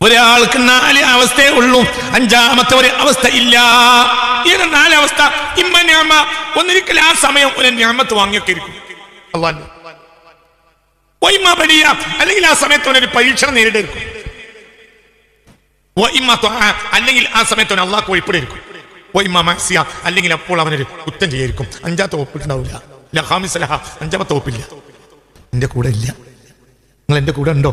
ഒരാൾക്ക് 4 അവസ്ഥയേ ഉള്ളൂ, 5ാമത്തെ ഒരു അവസ്ഥ ഇല്ല. ഏത് 4 അവസ്ഥ? ഇമ്മ നിഅമ, ഒന്നിരിക്കൽ ആ സമയം ഒരു നിഅമത്ത് വാങ്ങിയൊക്കെ ഇരിക്കും അല്ലാഹു. വഇമ്മ ബലിയ, അല്ലെങ്കിൽ ആ സമയത്ത് ഒരു പരീക്ഷണം നേരിടും. വഇമ്മ തുആ, അല്ലെങ്കിൽ ആ സമയത്ത് അല്ലാഹു വഴിപ്പെടിരിക്കും. വഇമ്മ മഅസിയ, അല്ലെങ്കിൽ അപ്പോൾ അവനൊരു കുറ്റം ചെയ്യായിരിക്കും. 5ാമത്തെ വകുപ്പുണ്ടാവില്ല. ല ഖാമിസലഹ, 5ാമത്തെ വകുപ്പില്ല. എന്റെ കൂടെ ഇല്ല, നിങ്ങൾ എന്റെ കൂടെ ഉണ്ടോ?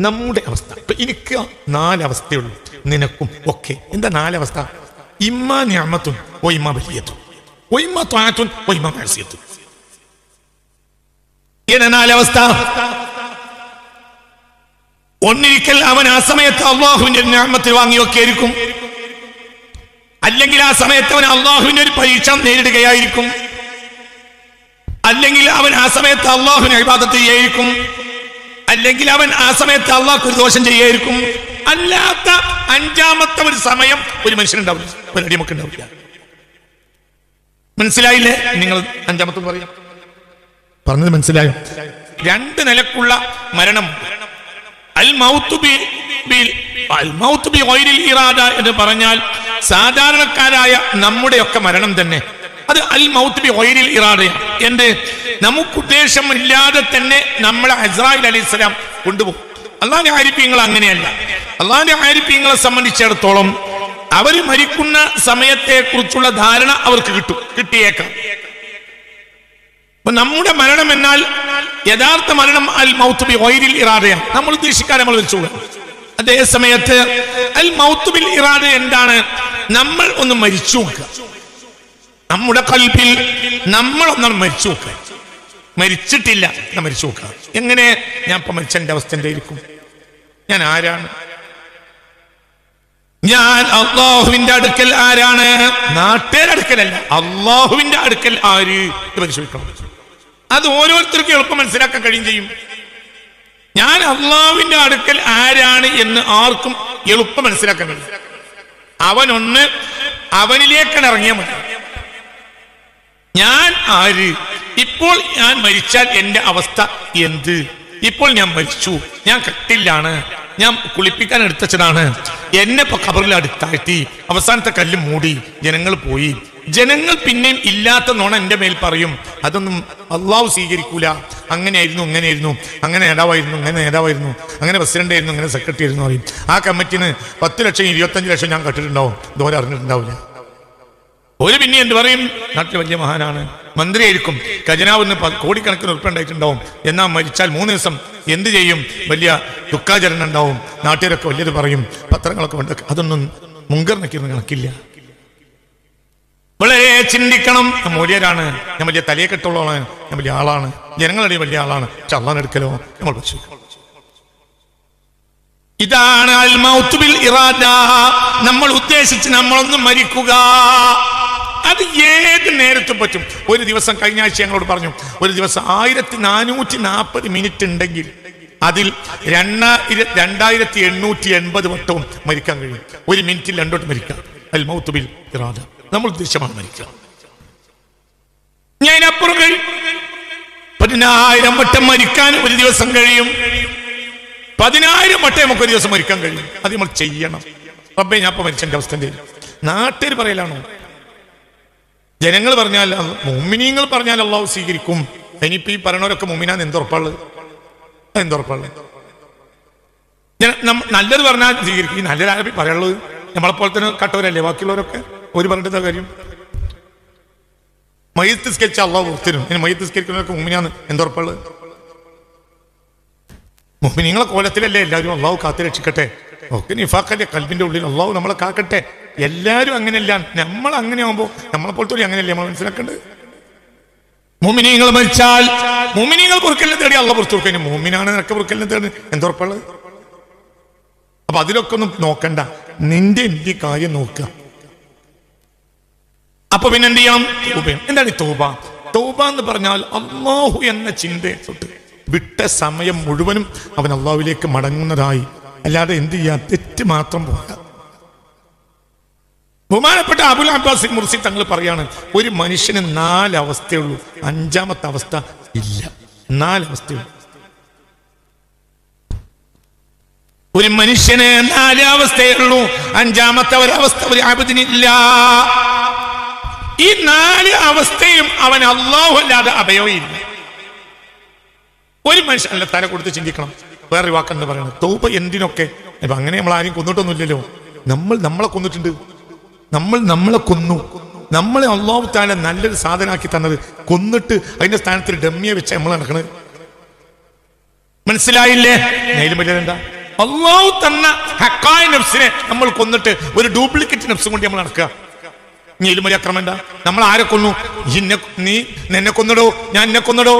നമ്മുടെ അവസ്ഥ ഇപ്പൊ എനിക്ക് 4 അവസ്ഥയുള്ളൂ, നിനക്കും ഒക്കെ. എന്താ 4 അവസ്ഥ? ഇമ്മ നിഅമത്തുൻ വഇമ്മ ബലിയത്തുൻ വഇമ്മ തുആത്തുൻ വഇമ്മ മഅസിയത്തുൻ. ഏതാ 4 അവസ്ഥ? ഒന്നിരിക്കൽ അവൻ ആ സമയത്ത് അള്ളാഹുവിന്റെ നിഅമത്ത് വാങ്ങിയൊക്കെ ആയിരിക്കും, അല്ലെങ്കിൽ ആ സമയത്ത് അവൻ അള്ളാഹുവിന്റെ ഒരു പരീക്ഷ നേരിടുകയായിരിക്കും, അല്ലെങ്കിൽ അവൻ ആ സമയത്ത് അള്ളാഹുവിനെ ഇബാദത്ത് ചെയ്യായിരിക്കും, അല്ലെങ്കിൽ അവൻ ആ സമയത്ത് അള്ളാഹ്ക്ക് ഒരു ദോഷം ചെയ്യായിരിക്കും. അല്ലാത്ത 5ാമത്തെ ഒരു സമയം ഒരു മനുഷ്യനുണ്ടാവില്ല, ഒരു അടിമക്ക് ഉണ്ടാവില്ല. മനസ്സിലായില്ലേ? നിങ്ങൾ 5ാമത്തെ പറയാം, പറഞ്ഞത് മനസ്സിലായോ? 2 നിലക്കുള്ള മരണം. അൽ മൗതു ബി ഗൈരിൽ ഇറാദ എന്ന് പറഞ്ഞാൽ സാധാരണക്കാരായ നമ്മുടെയൊക്കെ മരണം തന്നെ അത് അൽ മൗതു ബി ഗൈരിൽ ഇറാദയാണ്. എന്ത്? നമുക്ക് ഉദ്ദേശമില്ലാതെ തന്നെ നമ്മളെ അസ്രായിൽ അലൈഹിസ്സലാം കൊണ്ടുപോകും. അള്ളാഹുവിന്റെ ആരിഫീങ്ങൾ അങ്ങനെയല്ല. അള്ളാഹുവിന്റെ ആരിഫീങ്ങളെ സംബന്ധിച്ചിടത്തോളം അവർ മരിക്കുന്ന സമയത്തെ കുറിച്ചുള്ള ധാരണ അവർക്ക് കിട്ടിയേക്കാം. നമ്മുടെ മരണം എന്നാൽ യഥാർത്ഥ മരണം അൽ മൗതു ബി ഗൈരിൽ ഇറാദയാണ്. നമ്മൾ ഉദ്ദേശിക്കാതെ നമ്മൾ മരിച്ചുകൂടാ. അതേ സമയത്ത് അൽ മൗതു ബിൽ ഇറാദ എന്താണ്? നമ്മൾ ഒന്ന് മരിച്ചു നോക്കുക, നമ്മുടെ ഖൽബിൽ നമ്മൾ ഒന്നാണ് മരിച്ചു നോക്കുക. മരിച്ചിട്ടില്ല, മരിച്ചു നോക്കുക. എങ്ങനെ? ഞാൻ ഇപ്പൊ മരിച്ചെന്റെ അവസ്ഥ എന്തായിരിക്കും? ഞാൻ ആരാണ്? ഞാൻ അള്ളാഹുവിന്റെ അടുക്കൽ ആരാണ്? നാട്ടുകാരുടെ അടുക്കലല്ല, അള്ളാഹുവിന്റെ അടുക്കൽ ആര് പരിശോധിക്കണം. അത് ഓരോരുത്തർക്കും എളുപ്പം മനസ്സിലാക്കാൻ കഴിയും ചെയ്യും. ഞാൻ അള്ളാഹുവിന്റെ അടുക്കൽ ആരാണ് എന്ന് ആർക്കും എളുപ്പം മനസ്സിലാക്കാൻ കഴിയും. അവനൊന്ന് അവനിലേക്കാണ് ഇറങ്ങിയാൽ മതി. ഞാൻ ആര്? ഇപ്പോൾ ഞാൻ മരിച്ചാൽ എന്റെ അവസ്ഥ എന്ത്? ഇപ്പോൾ ഞാൻ മരിച്ചു, ഞാൻ കട്ടിലാണ്, ഞാൻ കുളിപ്പിക്കാൻ എടുത്തതാണ്, എന്നെ ഇപ്പൊ ഖബറിൽ അടുത്താഴ്ത്തി, അവസാനത്തെ കല്ല് മൂടി, ജനങ്ങൾ പോയി. ജനങ്ങൾ പിന്നെയും ഇല്ലാത്ത നുണ എന്റെ മേൽ പറയും. അതൊന്നും അള്ളാഹു സ്വീകരിക്കൂല. അങ്ങനെയായിരുന്നു, ഇങ്ങനെയായിരുന്നു, അങ്ങനെ നേതാവായിരുന്നു, ഇങ്ങനെ നേതാവായിരുന്നു, അങ്ങനെ പ്രസിഡന്റ് ആയിരുന്നു, ഇങ്ങനെ സെക്രട്ടറി ആയിരുന്നു പറയും. ആ കമ്മിറ്റിന് 10 ലക്ഷം 25 ലക്ഷം ഞാൻ കട്ടിട്ടുണ്ടാവും, ഇതുപോലെ അറിഞ്ഞിട്ടുണ്ടാവില്ല. ഒരു പിന്നെ എന്ത് പറയും? നാട്ടിൽ വലിയ മഹാനാണ്, മന്ത്രിയായിരിക്കും, ഖജനാവിന്ന് കോടിക്കണക്കിന് ഉറുപ്പിക ഉണ്ടായിട്ടുണ്ടാവും. എന്നാൽ മരിച്ചാൽ 3 ദിവസം എന്ത് ചെയ്യും? വലിയ ദുഃഖാചരണം ഉണ്ടാവും, നാട്ടുകാരൊക്കെ വലിയത് പറയും, പത്രങ്ങളൊക്കെ ഉണ്ട്. അതൊന്നും മുങ്കർ നക്കിയൊന്നും കണക്കില്ല. വളരെ ചിന്തിക്കണം. ഞാൻ മൂല്യരാണ്, ഞാൻ വലിയ തലയെ കെട്ടുള്ളതാണ്, ഞാൻ വലിയ ആളാണ്, ജനങ്ങളുടെ വലിയ ആളാണ്. പക്ഷെ അള്ളാഹ് എടുക്കലോ നമ്മൾ വെച്ചു. ഇതാണ് അൽ മൗതു ബിൽ ഇറാദ. നമ്മൾ ഉദ്ദേശിച്ച് നമ്മളൊന്ന് മരിക്കുക. അത് ഏത് നേരത്തും പറ്റും. ഒരു ദിവസം, കഴിഞ്ഞ ആഴ്ച ഞങ്ങളോട് പറഞ്ഞു, ഒരു ദിവസം 1440 മിനിറ്റ് ഉണ്ടെങ്കിൽ അതിൽ 2880 വട്ടവും മരിക്കാൻ കഴിയും. 1 മിനിറ്റിൽ 2 വട്ടം മരിക്കാം. അൽ മൗതു ബിൽ ഇറാദ. നമ്മൾ ഉദ്ദേശമാണ് മരിക്കുക. ഞാൻ അപ്പുറം കഴിയും 10,000 വട്ടം മരിക്കാൻ ഒരു ദിവസം കഴിയും. 10,000 വട്ടം നമുക്ക് ഒരു ദിവസം മരിക്കാൻ കഴിയും. അത് നമ്മൾ ചെയ്യണം. റബ്ബേ ഞാൻ ഇപ്പൊ മരിച്ചെന്റെ അവസ്ഥ എന്ത്? നാട്ടുകാർ പറയലാണോ? ജനങ്ങൾ പറഞ്ഞാൽ, മുഅ്മിനീങ്ങൾ പറഞ്ഞാൽ അള്ളാഹു സ്വീകരിക്കും. ഇനിയിപ്പോ ഈ പറയണവരൊക്കെ മുഅ്മിനാന്ന് എന്തുറപ്പാള്? എന്തുറപ്പാള്? നല്ലത് പറഞ്ഞാൽ സ്വീകരിക്കും. ഈ നല്ലതാരപ്പി പറയുള്ളത്? നമ്മളെപ്പോലെ തന്നെ കട്ടവരല്ലേ ബാക്കിയുള്ളവരൊക്കെ? ഒരു പറഞ്ഞിട്ട് കാര്യം. മയ്യിത്ത് സ്കെച്ച് അള്ളാഹു ഒത്തിരും. ഇനി മയ്യിത്ത് സ്കരിക്കുന്നവരൊക്കെ മുഅ്മിനാന്ന് എന്തുറപ്പാള്? മുഅ്മിനീങ്ങളെ കോലത്തിലല്ലേ എല്ലാവരും. അള്ളാഹു കാത്തു രക്ഷിക്കട്ടെ. ഒക്കെ നിഫാഖല്ലേ കൽബിന്റെ ഉള്ളിൽ. അള്ളാഹു നമ്മളെ കാക്കട്ടെ. എല്ലാവരും അങ്ങനെയല്ല, നമ്മൾ അങ്ങനെ ആവുമ്പോ നമ്മളെ പോലത്തെ അങ്ങനെയല്ലേ നമ്മൾ മനസ്സിലാക്കേണ്ടത്. മുഅ്മിനീങ്ങൾ മരിച്ചാൽ മുഅ്മിനീങ്ങൾ പൊറുക്കലിനെ തേടി അള്ളാഹ് പുറത്തു കൊടുക്കും. മുഅ്മിനാണ് നിനക്ക് പൊറുക്കലിനെ തേടി എന്തുറപ്പുള്ളത്? അപ്പൊ അതിലൊക്കെ ഒന്നും നോക്കണ്ട, നിന്റെ എന്ത് കാര്യം നോക്കുക. അപ്പൊ പിന്നെ എന്ത് ചെയ്യണം? തൗബ. എന്താണ് തൗബ? തൗബ എന്ന് പറഞ്ഞാൽ അള്ളാഹു എന്ന ചിന്തയെ തൊട്ട് വിട്ട സമയം മുഴുവനും അവൻ അള്ളാഹുവിലേക്ക് മടങ്ങുന്നതായി. അല്ലാതെ എന്ത് ചെയ്യാ? തെറ്റ് മാത്രം പോരാ. ബഹുമാനപ്പെട്ട അബുൽ അബ്ബാസ് മുർസി തങ്ങൾ പറയാണ്, ഒരു മനുഷ്യന് 4 അവസ്ഥയുള്ളൂ, 5ാമത്തെ അവസ്ഥ ഇല്ല. 4 അവസ്ഥയുള്ളൂ. ഒരു മനുഷ്യന് 4 അവസ്ഥയുള്ളൂ. അഞ്ചാമത്തെ ഒരവസ്ഥ ഒരു അബ്ദിനില്ല. ഈ 4 അവസ്ഥയും അവൻ അല്ലാഹു അല്ലാതെ അഭയമില്ല. ഒരു മനുഷ്യൻ അല്ല തല കൊടുത്ത് ചിന്തിക്കണം. വേറൊരു വാക്കെന്ന് പറയണം തൗബ. എന്തിനൊക്കെ ഇപ്പൊ അങ്ങനെ നമ്മൾ ആരും കൊന്നിട്ടൊന്നുമില്ലല്ലോ. നമ്മളെ കൊന്നിട്ടുണ്ട്. നമ്മളെ കൊന്നു. നമ്മളെ അല്ലാഹു തആല നല്ലൊരു സാധനാക്കി തന്നത് കൊന്നിട്ട് അതിന്റെ സ്ഥാനത്ത് ഒരു ഡമ്മിയെ വെച്ച് നമ്മൾ നടക്കണത്. മനസ്സിലായില്ലേ? അതിലും വലിയതെന്താ? അല്ലാഹു തന്ന ഹക്കായ നഫ്സിനെ നമ്മൾ കൊന്നിട്ട് ഒരു ഡ്യൂപ്ലിക്കേറ്റ് നഫ്സും കൊണ്ട് നമ്മൾ നടക്കുക. ഇനി ഇതിലും വലിയ അക്രമം എന്താ? നമ്മൾ ആരെ കൊന്നു? നീ നിന്നെ കൊന്നടോ, ഞാൻ എന്നെ കൊന്നടോ.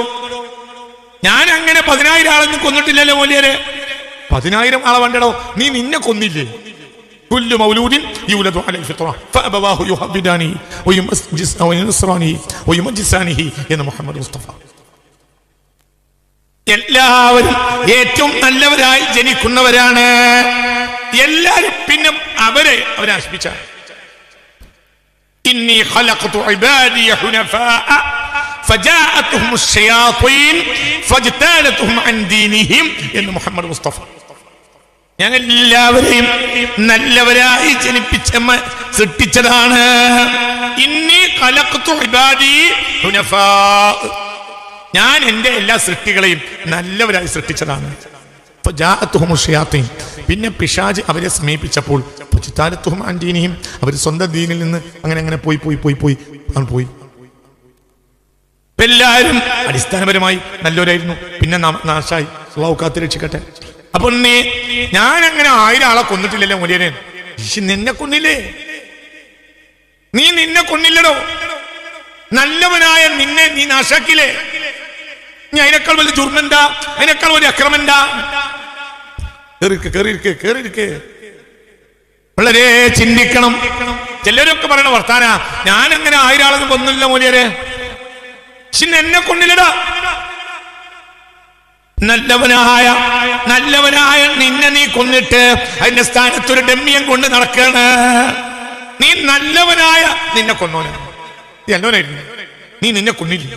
ഞാൻ അങ്ങനെ 10,000 ആളൊന്നും കൊന്നിട്ടില്ലല്ലോ മോലിയരെ. 10,000 ആളെ വേണ്ടടോ. നീ നിന്നെ കൊന്നില്ലേ? കുല്ലു മൗലൂദിൻ യൂലദു അലൽ ഫിത്ര ഫഅബവാഹു യുഹബ്ബിദാനി വയുനസ്റാനി വയുമജ്ജിസാനിഹി എന്ന് മുഹമ്മദ് മുസ്തഫ. എല്ലാവരും ഏറ്റവും നല്ലവരായി ജനിക്കുന്നവരാണ് എല്ലാരും. പിന്നെ അവരെ നശിപ്പിച്ച ഇന്നി ഖലഖതു ഇബാദിയ ഹുനഫാഅ ഫജാഅതുഹും അശ്ശയാത്തീൻ ഫജ്തലതുഹും അൻ ദീനിഹിം എന്ന് മുഹമ്മദ് മുസ്തഫ. ഞാൻ എല്ലാവരെയും നല്ലവരായി സൃഷ്ടിച്ചതാണ്. ഇന്നി ഖലഖതു ഇബാദി ഹുനഫാഅ. ഞാൻ എൻ്റെ എല്ലാ സൃഷ്ടികളെയും നല്ലവരായി സൃഷ്ടിച്ചതാണ്. പിന്നെ പിശാച് അവരെ സമീപിച്ചപ്പോൾ അവർ സ്വന്തം ദീനിൽ നിന്ന് അങ്ങനെ പോയി. എല്ലാവരും അടിസ്ഥാനപരമായി നല്ലവരായിരുന്നു. പിന്നെ നാശായി. അല്ലാഹു കാത്ത് രക്ഷിക്കട്ടെ. അപ്പൊ ഞാൻ അങ്ങനെ 1000 ആളെ കൊന്നിട്ടില്ലല്ലോ മോലിയനെ. നിന്നെ കൊന്നില്ലേ? നീ നിന്നെ കൊന്നില്ലടോ. നല്ലവനായ നിന്നെ നീ നാശാക്കില്ലേ? നീ അതിനേക്കാൾ വലിയ ജുർമെന്താ? അതിനേക്കാൾ വലിയ അക്രമെന്താ? കേറിയിരിക്കെ. വളരെ ചിന്തിക്കണം. ചിലരൊക്കെ പറയണ വർത്താന ഞാൻ അങ്ങനെ 1000 ആളൊന്നും കൊന്നില്ല മോലിയരെ. എന്നെ കൊന്നില്ലടാ. നല്ലവനായ നിന്നെ നീ കൊന്നിട്ട് അതിന്റെ സ്ഥാനത്ത് ഒരു ഡമ്മിയം കൊണ്ട് നടക്കാണ്. നീ നല്ലവനായ നിന്നെ കൊന്നോനാണ്. നല്ലവനായിരുന്നു. നീ നിന്നെ കൊന്നില്ല.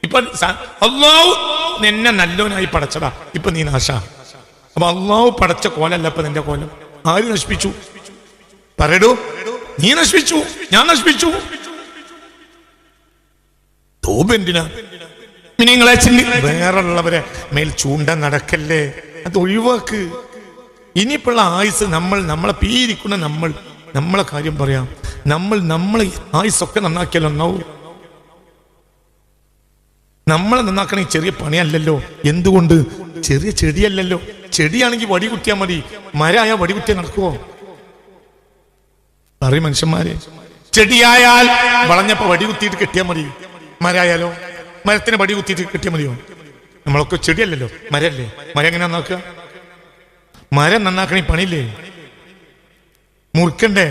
ഇപ്പൊ അല്ലാഹു നിന്നെ നല്ലവനായി പടച്ചടാ. ഇപ്പൊ നീ നാശ. അപ്പൊ അല്ലാഹു പടച്ച കോലല്ല ഇപ്പൊ നിന്റെ കോലം. ആര് നശിപ്പിച്ചു? പറയടോ. നീ നശിപ്പിച്ചു, ഞാൻ നശിപ്പിച്ചു. തൗബ എന്തിനാ? നിങ്ങളെ വേറുള്ളവരെ മേൽ ചൂണ്ട നടക്കല്ലേ. അത് ഒഴിവാക്ക്. ഇനിയിപ്പുള്ള ആയുസ് നമ്മളെ പീരിക്കുന്ന നമ്മളെ കാര്യം പറയാം. നമ്മളെ ആയുസൊക്കെ നന്നാക്കിയാലോ നന്നാവൂ. നമ്മളെ നന്നാക്കണേ ചെറിയ പണിയല്ലല്ലോ. എന്തുകൊണ്ട്? ചെറിയ ചെടിയല്ലല്ലോ. ചെടിയാണെങ്കിൽ വടി കുത്തിയാൽ മതി. മരമായ വടി കുത്തിയാൽ നടക്കുവോ? പറയും മനുഷ്യന്മാരെ. ചെടിയായാൽ വളഞ്ഞപ്പോ വടി കുത്തിയിട്ട് കെട്ടിയാൽ മതി. മരമായാലോ മരത്തിന് വടി കുത്തിയിട്ട് കെട്ടിയാൽ മതിയോ? നമ്മളൊക്കെ ചെടിയല്ലല്ലോ, മരല്ലേ. മരം എങ്ങനെ നന്നാക്കുക? മരം നന്നാക്കണേ പണിയില്ലേ? മുറിക്കണ്ടേ?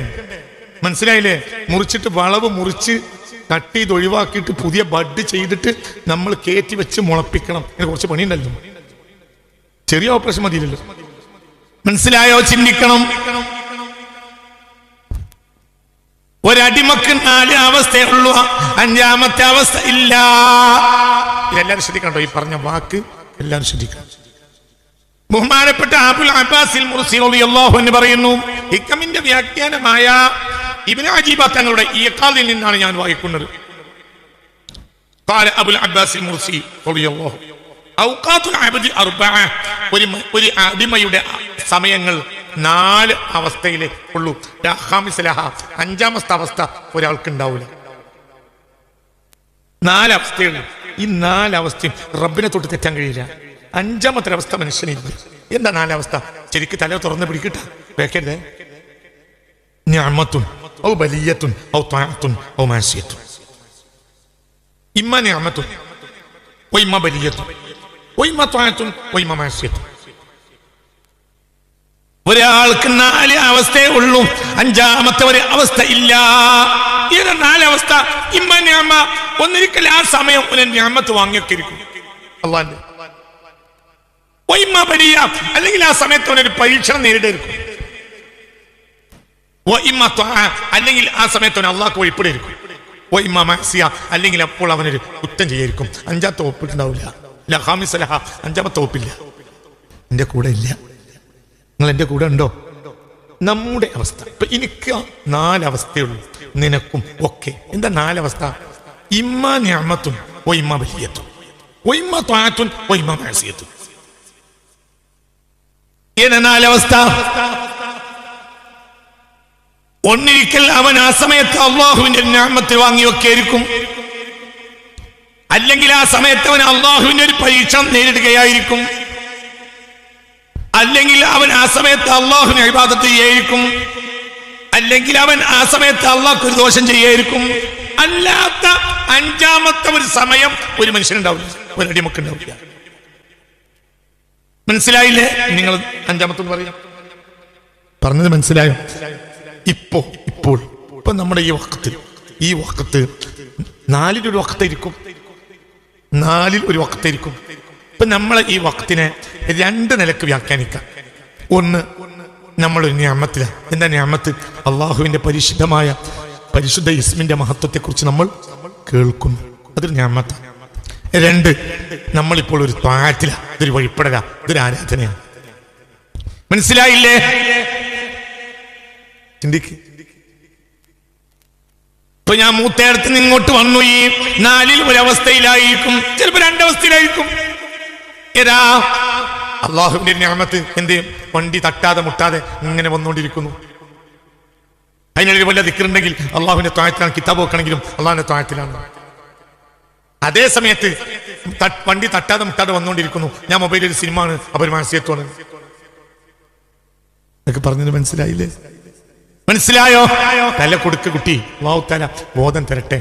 മനസ്സിലായില്ലേ? മുറിച്ചിട്ട് വളവ് മുറിച്ച് കട്ട് ചെയ്ത് ഒഴിവാക്കിയിട്ട് പുതിയ ബഡ് ചെയ്തിട്ട് നമ്മൾ കയറ്റി വെച്ച് മുളപ്പിക്കണം. ഇതിന് കുറച്ച് പണിയുണ്ടല്ലോ. ചെറിയ ഓപ്പറേഷൻ മതിയില്ലല്ലോ. മനസ്സിലായോ? ചിന്തിക്കണം. ഒരടിമക്ക് 4 അവസ്ഥയുള്ളൂ. 5ാമത്തെ അവസ്ഥ ഇല്ല. ഇതെല്ലാവരും ശ്രദ്ധിക്കണ്ടോ? ഈ പറഞ്ഞ വാക്ക് എല്ലാവരും ശ്രദ്ധിക്കണം. ബഹുമാനപ്പെട്ട അബുൽ അബ്ബാസിൽ മുർസി റളിയല്ലാഹു അൻഹു പറയുന്നു, ഹിക്കമിന്റെ വ്യാഖ്യാനമായ ഇബ്നു അജീബ തങ്ങളുടെ ഈ ഖാലിൽ നിന്നാണ് ഞാൻ വായിക്കുന്നത്. ഖാല അബുൽ അബ്ബാസിൽ മുർസി റളിയല്ലാഹു ഔഖാത്തുൽ അബ്ദി 4. ഒരു അടിമയുടെ സമയങ്ങൾ 4 അവസ്ഥയിലേ ഉള്ളൂ. 5ാമത്തെ അവസ്ഥ ഒരാൾക്ക് ഉണ്ടാവില്ല. 4 അവസ്ഥയുള്ളൂ. ഈ 4 അവസ്ഥയും റബ്ബിനെ തൊട്ട് തെറ്റാൻ കഴിയില്ല. 5ാമത്തെ അവസ്ഥ മനുഷ്യനില്ല. എന്താ 4 അവസ്ഥ? ശരിക്കും തല തുറന്ന് പിടിക്കട്ടെ. വേക്കരുതേ. നിഅമത്തുൻ ഔ ബലിയത്തുൻ ഔ തഅത്തുൻ ഔ മാസിയത്തുൻ. ഇമ്മ നിഅമത്തുൻ വ ഇമ്മ ബലിയത്തുൻ വ ഇമ്മ തഅത്തുൻ വ ഇമ്മ മാസിയത്തുൻ. ഒരാൾക്ക് 4 അവസ്ഥയേ ഉള്ളൂ. 5ാമത്തെ ഒരു അവസ്ഥ ഇല്ല. ഏതാ 4 അവസ്ഥ? ഇമ്മ നിഅമ. ഒന്നിരിക്കൽ ആ സമയം ഒരു നിഅമത്ത് വാങ്ങിയൊക്കെ ഇരിക്കും അല്ലാഹുവിന്റെ. വ ഇമ്മ ബലിയ. അല്ലെങ്കിൽ ആ സമയത്ത് അവനൊരു പരീക്ഷണം നേരിടായിരിക്കും. വ ഇമ്മ തഅ. അല്ലെങ്കിൽ ആ സമയത്ത് അവൻ അല്ലാഹുക്ക് വഴിപ്പെടായിരിക്കും. വ ഇമ്മ മാസിയ. അല്ലെങ്കിൽ അപ്പോൾ അവനൊരു കുറ്റം ചെയ്യായിരിക്കും. 5ാമത്തെ ഒപ്പിട്ടുണ്ടാവില്ല. ല ഖാമിസലഹ. 5ാമത്തെ ഒപ്പില്ല. എന്റെ കൂടെ ഇല്ല. നിങ്ങൾ എൻ്റെ കൂടെ ഉണ്ടോ? നമ്മുടെ അവസ്ഥ ഇപ്പൊ എനിക്ക് 4 അവസ്ഥയുള്ളൂ, നിനക്കും ഒക്കെ. എന്താ 4 അവസ്ഥ? ഇമ്മാ നിഅമത്തുൻ വ ഇമ്മാ ബലിയത്തുൻ വ ഇമ്മാ ത്വാഅത്തുൻ വ ഇമ്മാ മഅസിയത്തുൻ. ഏതാ 4 അവസ്ഥ? ഒന്നിരിക്കൽ അവൻ ആ സമയത്ത് അള്ളാഹുവിന്റെ നിഅമത്ത് വാങ്ങി വെക്കായിരിക്കും, അല്ലെങ്കിൽ ആ സമയത്ത് അവൻ അള്ളാഹുവിന്റെ ഒരു പരീക്ഷണം നേരിടുകയായിരിക്കും, അല്ലെങ്കിൽ അവൻ ആ സമയത്ത് അള്ളാഹുവിനെ ഇബാദത്ത് ചെയ്യായിരിക്കും, അല്ലെങ്കിൽ അവൻ ആ സമയത്ത് അള്ളാഹ്ക്ക് ഒരു ദോഷം ചെയ്യായിരിക്കും. അല്ലാത്ത 5ാമത്തെ ഒരു സമയം ഒരു മനുഷ്യനുണ്ടാവില്ല, ഒരു അടിമക്കുണ്ടാവില്ല. മനസ്സിലായില്ലേ? നിങ്ങൾ 5ാമത്തെ പറയാം, പറഞ്ഞത് മനസ്സിലായോ? ഇപ്പോൾ നമ്മുടെ ഈ വഖത്ത് 4ൽ ഒരു വഖത്തായിരിക്കും, 4ൽ ഒരു വഖത്തായിരിക്കും. ഇപ്പൊ നമ്മളെ ഈ വഖത്തിനെ 2 നിലക്ക് വ്യാഖ്യാനിക്കാം. ഒന്ന്, നമ്മളൊരു നിഅമത്തില. എന്താ നിഅമത്ത്? അള്ളാഹുവിന്റെ പരിശുദ്ധ ഇസ്മിന്റെ മഹത്വത്തെക്കുറിച്ച് നമ്മൾ കേൾക്കുന്നു, അതൊരു നിഅമത്താണ്. 2, നമ്മളിപ്പോൾ ഒരു ത്വാഅത്തില, ഇതൊരു വഴിപ്പെടല, ഇതൊരു ആരാധനയാണ്. മനസ്സിലായില്ലേ? ചിന്തിക്ക്. ഇപ്പൊ ഞാൻ മൂത്തേടത്ത് നിന്ന് ഇങ്ങോട്ട് വന്നു, ഈ 4ൽ ഒരവസ്ഥയിലായിരിക്കും, ചിലപ്പോ 2 അവസ്ഥയിലായിരിക്കും. ഏതാ? അള്ളാഹുവിന്റെ നിഅമത്ത്. എന്ത്? വണ്ടി തട്ടാതെ മുട്ടാതെ ഇങ്ങനെ വന്നുകൊണ്ടിരിക്കുന്നു. അതിനൊരു വല്ല ദിക്റുണ്ടെങ്കിൽ അള്ളാഹുവിന്റെ ത്വാഅത്തിലാണ്, കിതാബ് വെക്കണമെങ്കിലും അള്ളാഹുവിന്റെ ത്വാഅത്തിലാണ്. അതേ സമയത്ത് വണ്ടി തട്ടാതെ മുട്ടാതെ വന്നുകൊണ്ടിരിക്കുന്നു, ഞാൻ മൊബൈലിൽ ഒരു സിനിമ ആണ്, അപ്പൊ ഒരു മാസിയത്വമാണ്. എന്നൊക്കെ പറഞ്ഞത് മനസ്സിലായില്ലേ? മനസ്സിലായോ? തല കൊടുക്ക കുട്ടി, അല്ലാഹു തആല ബോധം തരട്ടെ.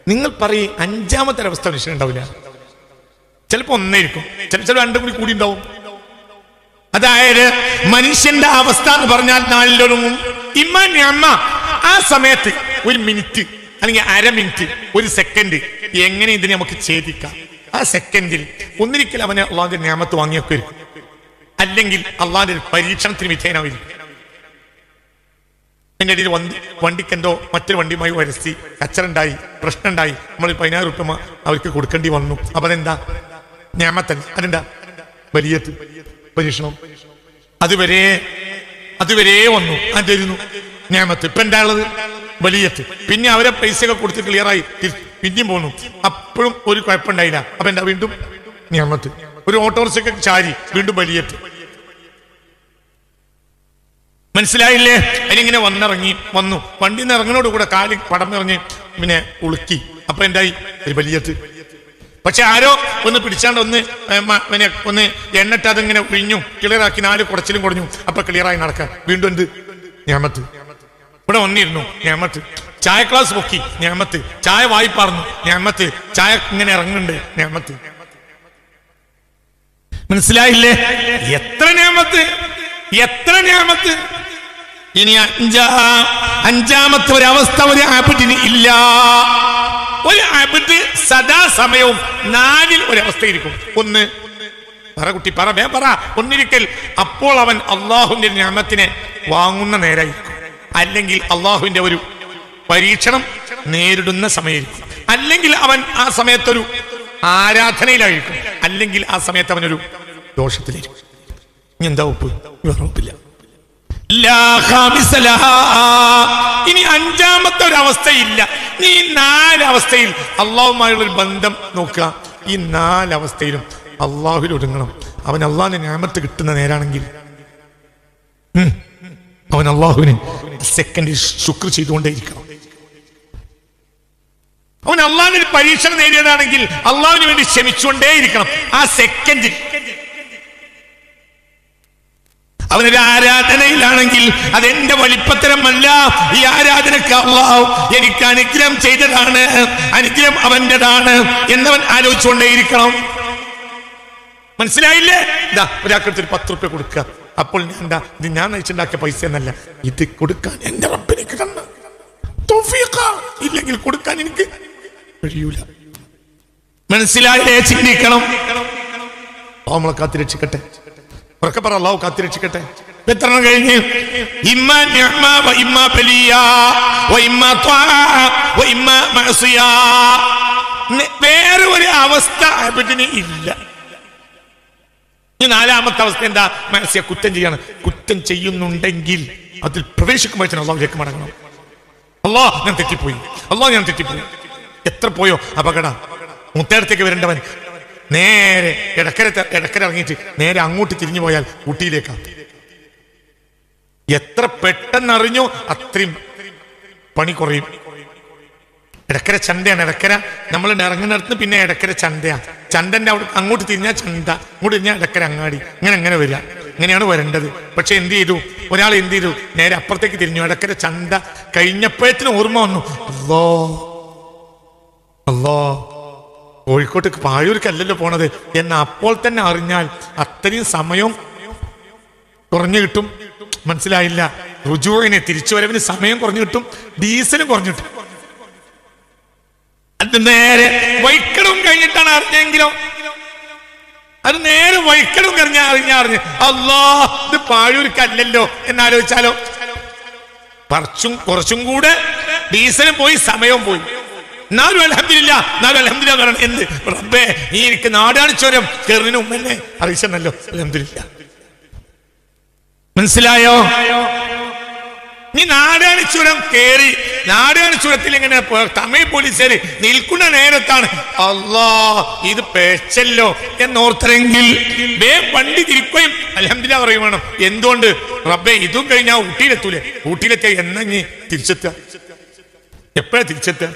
നിങ്ങൾ പറയും 5ാമത്തെ അവസ്ഥ മനുഷ്യൻ ഉണ്ടാവില്ല, ചിലപ്പോ ഒന്നായിരിക്കും, ചിലപ്പോൾ 2 കൂടി ഉണ്ടാവും. അതായത് മനുഷ്യന്റെ അവസ്ഥ എന്ന് പറഞ്ഞാൽ 4ലൊരുങ്ങും. ഇമ്മാ നിഅമ, ആ സമയത്ത് 1 മിനിറ്റ് അല്ലെങ്കിൽ അര മിനിറ്റ്, 1 സെക്കൻഡ്, എങ്ങനെ ഇതിനെ നമുക്ക് ഛേദിക്കാം? ആ സെക്കൻഡിൽ ഒന്നിരിക്കൽ അവന് അള്ളാഹുവിന്റെ നിഅമത്ത് വാങ്ങിയൊക്കെ വരും, അല്ലെങ്കിൽ അള്ളാഹുവിന്റെ ഒരു പരീക്ഷണത്തിന് വിധേയനായിരിക്കും. അതിൻ്റെ ഇടയിൽ വണ്ടിക്കെന്തോ മറ്റൊരു വണ്ടിയുമായി വരച്ച് കച്ചറുണ്ടായി, പ്രശ്നമുണ്ടായി, നമ്മൾ 10,000 രൂപ അവർക്ക് കൊടുക്കേണ്ടി വന്നു. അപ്പൊ അതെന്താ? നിഅമത്തല്ല, അതെന്താ? ബലിയത്ത്, പരീക്ഷണം. അതുവരെ വന്നു, അതായിരുന്നു നിഅമത്ത്. ഇപ്പൊ എന്താ ഉള്ളത്? ബലിയത്ത്. പിന്നെ അവരെ പൈസയൊക്കെ കൊടുത്ത് ക്ലിയറായി പിന്നെയും പോന്നു, അപ്പോഴും ഒരു കുഴപ്പമുണ്ടായില്ല. അപ്പൊ എന്താ? വീണ്ടും നിഅമത്ത്. ഒരു ഓട്ടോറിക്ഷയ്ക്ക് ചാരി, വീണ്ടും ബലിയത്ത്. മനസ്സിലായില്ലേ? അതിനിങ്ങനെ വന്നു വണ്ടിയിൽ നിന്ന് ഇറങ്ങുന്നതോടുകൂടെ കാല് പടമിറങ്ങി പിന്നെ ഉളുക്കി, അപ്പൊ എന്തായി? ഒരു ബലിയത്ത്. പക്ഷെ ആരോ ഒന്ന് പിടിച്ചാണ്ട് ഒന്ന് എണ്ണിട്ട് അതിങ്ങനെ പിഴിഞ്ഞു ക്ലിയറാക്കി, 4 കുടച്ചിലും കുറഞ്ഞു, അപ്പൊ ക്ലിയറായി നടക്കാൻ. വീണ്ടും എന്ത്? നിഅമത്ത്. ഇവിടെ വന്നിരുന്നു, നിഅമത്ത്. ചായ ക്ലാസ് പൊക്കി, നിഅമത്ത്. ചായ വായ്പാർന്നു, നിഅമത്ത്. ചായ ഇങ്ങനെ ഇറങ്ങുന്നുണ്ട്, നിഅമത്ത്. മനസ്സിലായില്ലേ? എത്ര നിഅമത്ത്! ഇനി 5ാമത്തെ ഒരവസ്ഥ ഒരു ആബിദിന് ഇല്ല. ഒരു ആബിദ് സദാസമയവും 4ൽ ഒരവസ്ഥയിരിക്കും. ഒന്ന് പറ കുട്ടി, പറ. ഒന്നിരിക്കൽ അപ്പോൾ അവൻ അള്ളാഹുവിന്റെ നിഅമത്തിനെ വാങ്ങുന്ന നേരായിരിക്കും, അല്ലെങ്കിൽ അള്ളാഹുവിന്റെ ഒരു പരീക്ഷണം നേരിടുന്ന സമയമായിരിക്കും, അല്ലെങ്കിൽ അവൻ ആ സമയത്തൊരു ആരാധനയിലായിരിക്കും, അല്ലെങ്കിൽ ആ സമയത്ത് അവനൊരു ദോഷത്തിലായിരിക്കും. ഇനി എന്താ ഉറപ്പില്ല. ഇനി 5ാമത്തെ ഒരു അവസ്ഥയില്ല. നീ 4 അവസ്ഥയിൽ അള്ളാഹുമായുള്ളൊരു ബന്ധം നോക്കുക. ഈ 4 അവസ്ഥയിലും അള്ളാഹുവിൽ ഒതുങ്ങണം. അവൻ അള്ളാഹിന്റെ നിഅമത്ത് കിട്ടുന്ന നേരാണെങ്കിൽ അവൻ അള്ളാഹുവിന് സെക്കൻഡിൽ ശുക്ർ ചെയ്തുകൊണ്ടേയിരിക്കണം. അവൻ അള്ളാഹിന്റെ പരീക്ഷണം നേടിയതാണെങ്കിൽ അള്ളാഹുവിന് വേണ്ടി ക്ഷമിച്ചുകൊണ്ടേയിരിക്കണം ആ സെക്കൻഡിൽ. അവനൊരു ആരാധനയിലാണെങ്കിൽ അതെന്റെ വലിപ്പത്തരമല്ല, ഈ ആരാധനക്ക് അല്ലാഹു എനിക്ക് അനുഗ്രഹം ചെയ്തതാണ്, അനുഗ്രഹം അവന്റേതാണ് എന്നവൻ ആലോചിച്ചുകൊണ്ടേയിരിക്കണം. മനസ്സിലായില്ലേ? ഇതാ ഒരാൾക്കൊരു 10 രൂപ കൊടുക്കുക, അപ്പോൾ ഇത് ഞാൻ നയിച്ചുണ്ടാക്കിയ പൈസ എന്നല്ല, ഇത് കൊടുക്കാൻ എന്റെ റബ്ബിലേക്ക് തന്ന തൗഫീഖാ, ഇല്ലെങ്കിൽ കൊടുക്കാൻ എനിക്ക് കഴിയൂല. മനസ്സിലായില്ലേ? ചിന്തിക്കണം. നമ്മളെ കാത്തിരക്ഷിക്കട്ടെ. ഉറക്കെ പറ, അല്ലാഹു കാത്തിരക്ഷിക്കട്ടെ. എത്ര കഴിഞ്ഞ്? ഇമ്മാ നിഅമ വ ഇമ്മാ ബലിയ വ ഇമ്മാ ത്വാഅ വ ഇമ്മാ മഅസിയ. വേറെ ഒരു അവസ്ഥ അബിദിന് ഇല്ല. ഈ നാലാമത്തെ അവസ്ഥ എന്താ? മനസ്സിയെ കുറ്റം ചെയ്യാണ്. കുറ്റം ചെയ്യുന്നുണ്ടെങ്കിൽ അതിൽ പ്രവേശിക്കുമ്പോഴത്തേനും അള്ളാഹുവിലേക്ക് മടങ്ങണം. അല്ലാഹ് ഞാൻ തെറ്റിപ്പോയി, അല്ലാഹ് ഞാൻ തെറ്റിപ്പോയി. എത്ര പോയോ അപകടം. മുത്തേടത്തേക്ക് വരേണ്ടവൻ നേരെ ഇടക്കര ഇറങ്ങിയിട്ട് നേരെ അങ്ങോട്ട് തിരിഞ്ഞു പോയാൽ ഊട്ടിയിലേക്കാണ്. എത്ര പെട്ടെന്ന് അറിഞ്ഞോ അത്രയും പണി കുറയും. ഇടക്കര ചന്തയാണ്. ഇടക്കര നമ്മൾ ഇറങ്ങുന്നിടത്ത് പിന്നെ ഇടക്കര ചന്തയാണ്. ചന്തന്റെ അവിടെ അങ്ങോട്ട് തിരിഞ്ഞാൽ ചന്ത, അങ്ങോട്ട് തിരിഞ്ഞാൽ ഇടക്കര അങ്ങാടി. അങ്ങനെ വരിക. ഇങ്ങനെയാണ് വരേണ്ടത്. പക്ഷെ എന്ത് ചെയ്തു? ഒരാൾ എന്ത് ചെയ്തു? നേരെ അപ്പുറത്തേക്ക് തിരിഞ്ഞു. ഇടക്കര ചന്ത കഴിഞ്ഞപ്പോഴത്തേനും ഓർമ്മ വന്നു, അല്ലോ കോഴിക്കോട്ടേക്ക് പാഴൂർക്കല്ലല്ലോ പോണത് എന്ന് അപ്പോൾ തന്നെ അറിഞ്ഞാൽ അത്രയും സമയം കുറഞ്ഞു കിട്ടും. മനസ്സിലായില്ല? റുജൂഇന് തിരിച്ചുവരവിന് സമയം കുറഞ്ഞു കിട്ടും, ഡീസലും കുറഞ്ഞു കിട്ടും. അത് നേരെ വൈക്കടവും കഴിഞ്ഞിട്ടാണ് അറിഞ്ഞെങ്കിലോ, അത് നേരെ വൈക്കടവും അറിഞ്ഞ് അല്ലാ ഇത് പാഴൂർക്കല്ലല്ലോ എന്നാലോചിച്ചാലോ, കുറച്ചും കൂടെ ഡീസലും പോയി, സമയവും പോയി. എന്നാലും അൽഹംദുലില്ലാ പറയണം. എന്ത് റബ്ബേ, ഈ എനിക്ക് നാടാണ് ചുരം കയറിന് മുമ്പേ അറിയിച്ചല്ലോ, അൽഹംദുലില്ലാ. മനസ്സിലായോ? നീ നാടാണ് ചുരം കയറി, നാടാണ് ചുരത്തിൽ ഇങ്ങനെ തമിഴ് പോലീസുകാര് നിൽക്കുന്ന നേരത്താണ് അല്ലാ ഇത് പേച്ചല്ലോ എന്നോർത്തെങ്കിൽ വണ്ടി തിരിക്കുകയും അൽഹംദുലില്ലാ പറയും വേണം. എന്തുകൊണ്ട്? റബ്ബേ ഇതും കഴിഞ്ഞാൽ ഊട്ടിയിലെത്തൂലേ, ഊട്ടിയിലെത്തിയ എന്നാ നീ തിരിച്ചെത്തുക? എപ്പോഴാ തിരിച്ചെത്തുക?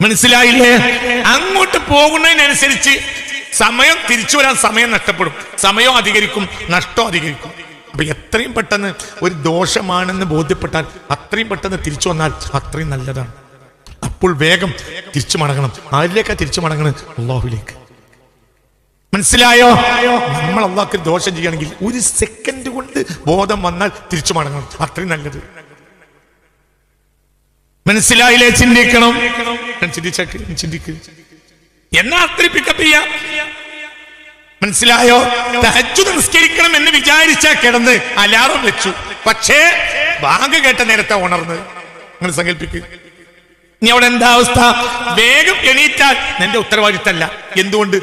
മനസ്സിലായില്ലേ? അങ്ങോട്ട് പോകുന്നതിനനുസരിച്ച് സമയം തിരിച്ചു വരാൻ സമയം നഷ്ടപ്പെടും, സമയം അധികരിക്കും, നഷ്ടം അധികരിക്കും. അപ്പൊ എത്രയും പെട്ടെന്ന് ഒരു ദോഷമാണെന്ന് ബോധ്യപ്പെട്ടാൽ അത്രയും പെട്ടെന്ന് തിരിച്ചു വന്നാൽ അത്രയും നല്ലതാണ്. അപ്പോൾ വേഗം തിരിച്ചു മടങ്ങണം. ആരിലേക്കാ തിരിച്ചു മടങ്ങണം? അല്ലാഹുവിലേക്ക്. മനസ്സിലായോ? നമ്മൾ അല്ലാഹുക്ക് ദോഷം ചെയ്യണമെങ്കിൽ ഒരു സെക്കൻഡ് കൊണ്ട് ബോധം വന്നാൽ തിരിച്ചു മടങ്ങണം, അത്രയും നല്ലത്. മനസ്സിലായില്ലേ? ചിന്തിക്കണം. ചിന്തിക്ക്. എന്നാ അത്രയും പിക്കപ്പ് ചെയ്യാം. മനസ്സിലായോ? തഹജ്ജുദ് നിസ്കരിക്കണം എന്ന് വിചാരിച്ചാ കിടന്ന് അലാറം വെച്ചു, പക്ഷേ ബാങ്ക് കേട്ട നേരത്തെ ഉണർന്ന്. നിങ്ങൾ സങ്കല്പിക്കുക. ഇനി അവിടെ എന്താ അവസ്ഥ? വേഗം എണീറ്റാൽ നിന്റെ ഉത്തരവാദിത്തമല്ല. എന്തുകൊണ്ട്?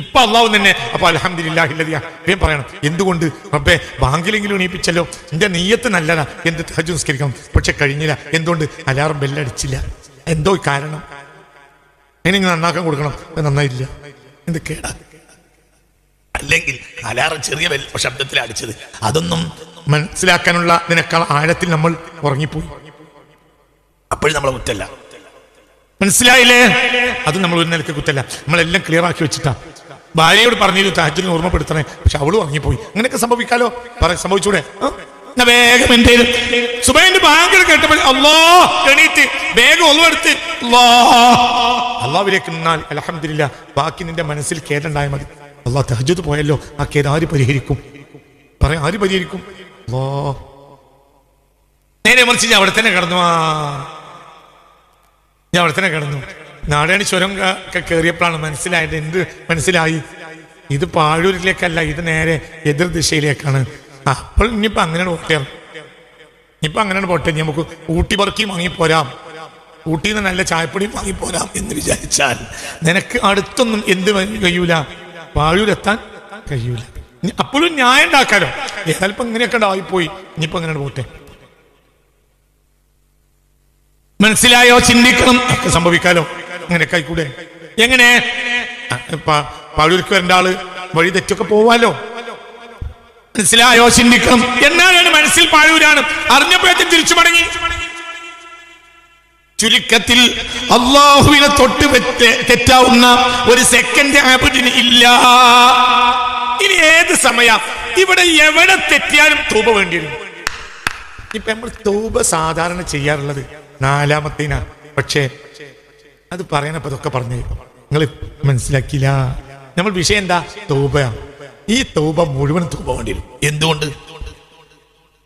ഇപ്പൊ അള്ളാഹു തന്നെ. അപ്പൊ അൽഹംദുലില്ലാഹി വേഗം പറയണം. എന്തുകൊണ്ട്? റബ്ബേ ബാങ്കിലെങ്കിലും എണീപ്പിച്ചല്ലോ, എന്റെ നീയത്ത് നല്ലതാ, എന്ത് തഹജ്ജുദ് നിസ്കരിക്കണം, പക്ഷെ കഴിഞ്ഞില്ല. എന്തുകൊണ്ട്? അലാറം ബെല്ലടിച്ചില്ല. എന്തോ കാരണം. അതിനെ നന്നാക്കാൻ കൊടുക്കണം, നന്നായില്ല. എന്ത് കേടാ? അല്ലെങ്കിൽ അലാറം ചെറിയ ശബ്ദത്തിൽ അടിച്ചത്, അതൊന്നും മനസ്സിലാക്കാനുള്ള ഇതിനേക്കാൾ ആഴത്തിൽ നമ്മൾ ഉറങ്ങിപ്പോയി. അപ്പോഴും നമ്മളെ കുറ്റല്ല. മനസ്സിലായില്ലേ? അത് നമ്മൾ ഒരു നിലക്ക് കുറ്റല്ല, നമ്മളെല്ലാം ക്ലിയർ ആക്കി വെച്ചിട്ടാ. ഭാര്യയോട് പറഞ്ഞിരുന്നു തഹജ്ജുദിനെ ഓർമ്മപ്പെടുത്തണേ, പക്ഷെ അവള് ഉറങ്ങിപ്പോയി. അങ്ങനെയൊക്കെ സംഭവിക്കാലോ? സംഭവിച്ചൂടെ? വേഗം എന്ത് ചെയ്തു? സുബഹിന്റെ ബാങ്ക് കേട്ടപ്പോൾ അല്ലാഹ് എണീറ്റ് വേഗം ഒന്നുമെടുത്ത് അല്ലാഹുവിലേക്ക് നിന്നാൽ അൽഹംദുലില്ലാ. ബാക്കി നിന്റെ മനസ്സിൽ ഖേദമുണ്ടായാൽ മതി. അല്ലാഹ് തഹജ്ജുദ് പോയല്ലോ, ആ ഖേദം ആര് പരിഹരിക്കും? പറയാം, ആര് പരിഹരിക്കും? അല്ലാഹ്. നേരെ മറിച്ച് ഞാൻ അവിടെ തന്നെ കിടന്നു. ഞാൻ അവിടെ തന്നെ കിടന്നു. നാടാണി ചുരം കയറിയപ്പോഴാണ് മനസ്സിലായത്. എന്ത് മനസ്സിലായി? ഇത് പാഴൂരിലേക്കല്ല, ഇത് നേരെ എതിർ ദിശയിലേക്കാണ്. അപ്പോൾ ഇനിയിപ്പോ അങ്ങനെയാണ് പോട്ടെ, നമുക്ക് ഊട്ടി പറക്കി വാങ്ങിപ്പോരാം, ഊട്ടിന്ന് നല്ല ചായപ്പൊടി വാങ്ങിപ്പോരാം എന്ന് വിചാരിച്ചാൽ നിനക്ക് അടുത്തൊന്നും എന്ത് കഴിയൂല, പാഴൂരെത്താൻ കഴിയൂല. അപ്പോഴും ന്യായം ഉണ്ടാക്കാലോ. ഏതായാലും ഇപ്പൊ ഇങ്ങനെയൊക്കെ ആയിപ്പോയി, ഇനിയിപ്പോ അങ്ങനെയാണ് പോട്ടെ. മനസ്സിലായോ? ചിന്തിക്കണം. ഒക്കെ സംഭവിക്കാലോ. അങ്ങനെയൊക്കെ ആയിക്കൂടെ? എങ്ങനെ? പാഴൂർക്ക് വരേണ്ട ആള് വഴി തെറ്റൊക്കെ പോവാലോ. മനസ്സിലായോ? ചിന്തിക്കണം. എന്നാലാണ് മനസ്സിൽ പാഴൂരാണ്, അറിഞ്ഞപ്പോഴത്തെ തിരിച്ചു മടങ്ങി. ചുരുക്കത്തിൽ അല്ലാഹുവിനെ തൊട്ട് തെറ്റാവുന്ന ഒരു സെക്കൻഡ് ആബിദിന് ഇല്ല. ഇനി ഏത് സമയം ഇവിടെ എവിടെ തെറ്റിയാലും തൗബ വേണ്ടി വരും. ഇപ്പൊ നമ്മൾ തൗബ സാധാരണ ചെയ്യാറുള്ളത് നാലാമത്തേനാ. പക്ഷേ അത് പറയാനപ്പോ ഇതൊക്കെ പറഞ്ഞു നിങ്ങൾ മനസ്സിലാക്കില്ല. നമ്മൾ വിഷയം എന്താ? തൗബയാണ്. ഈ തൗബ മുഴുവൻ തൗബ വേണ്ടി വരും. എന്തുകൊണ്ട്?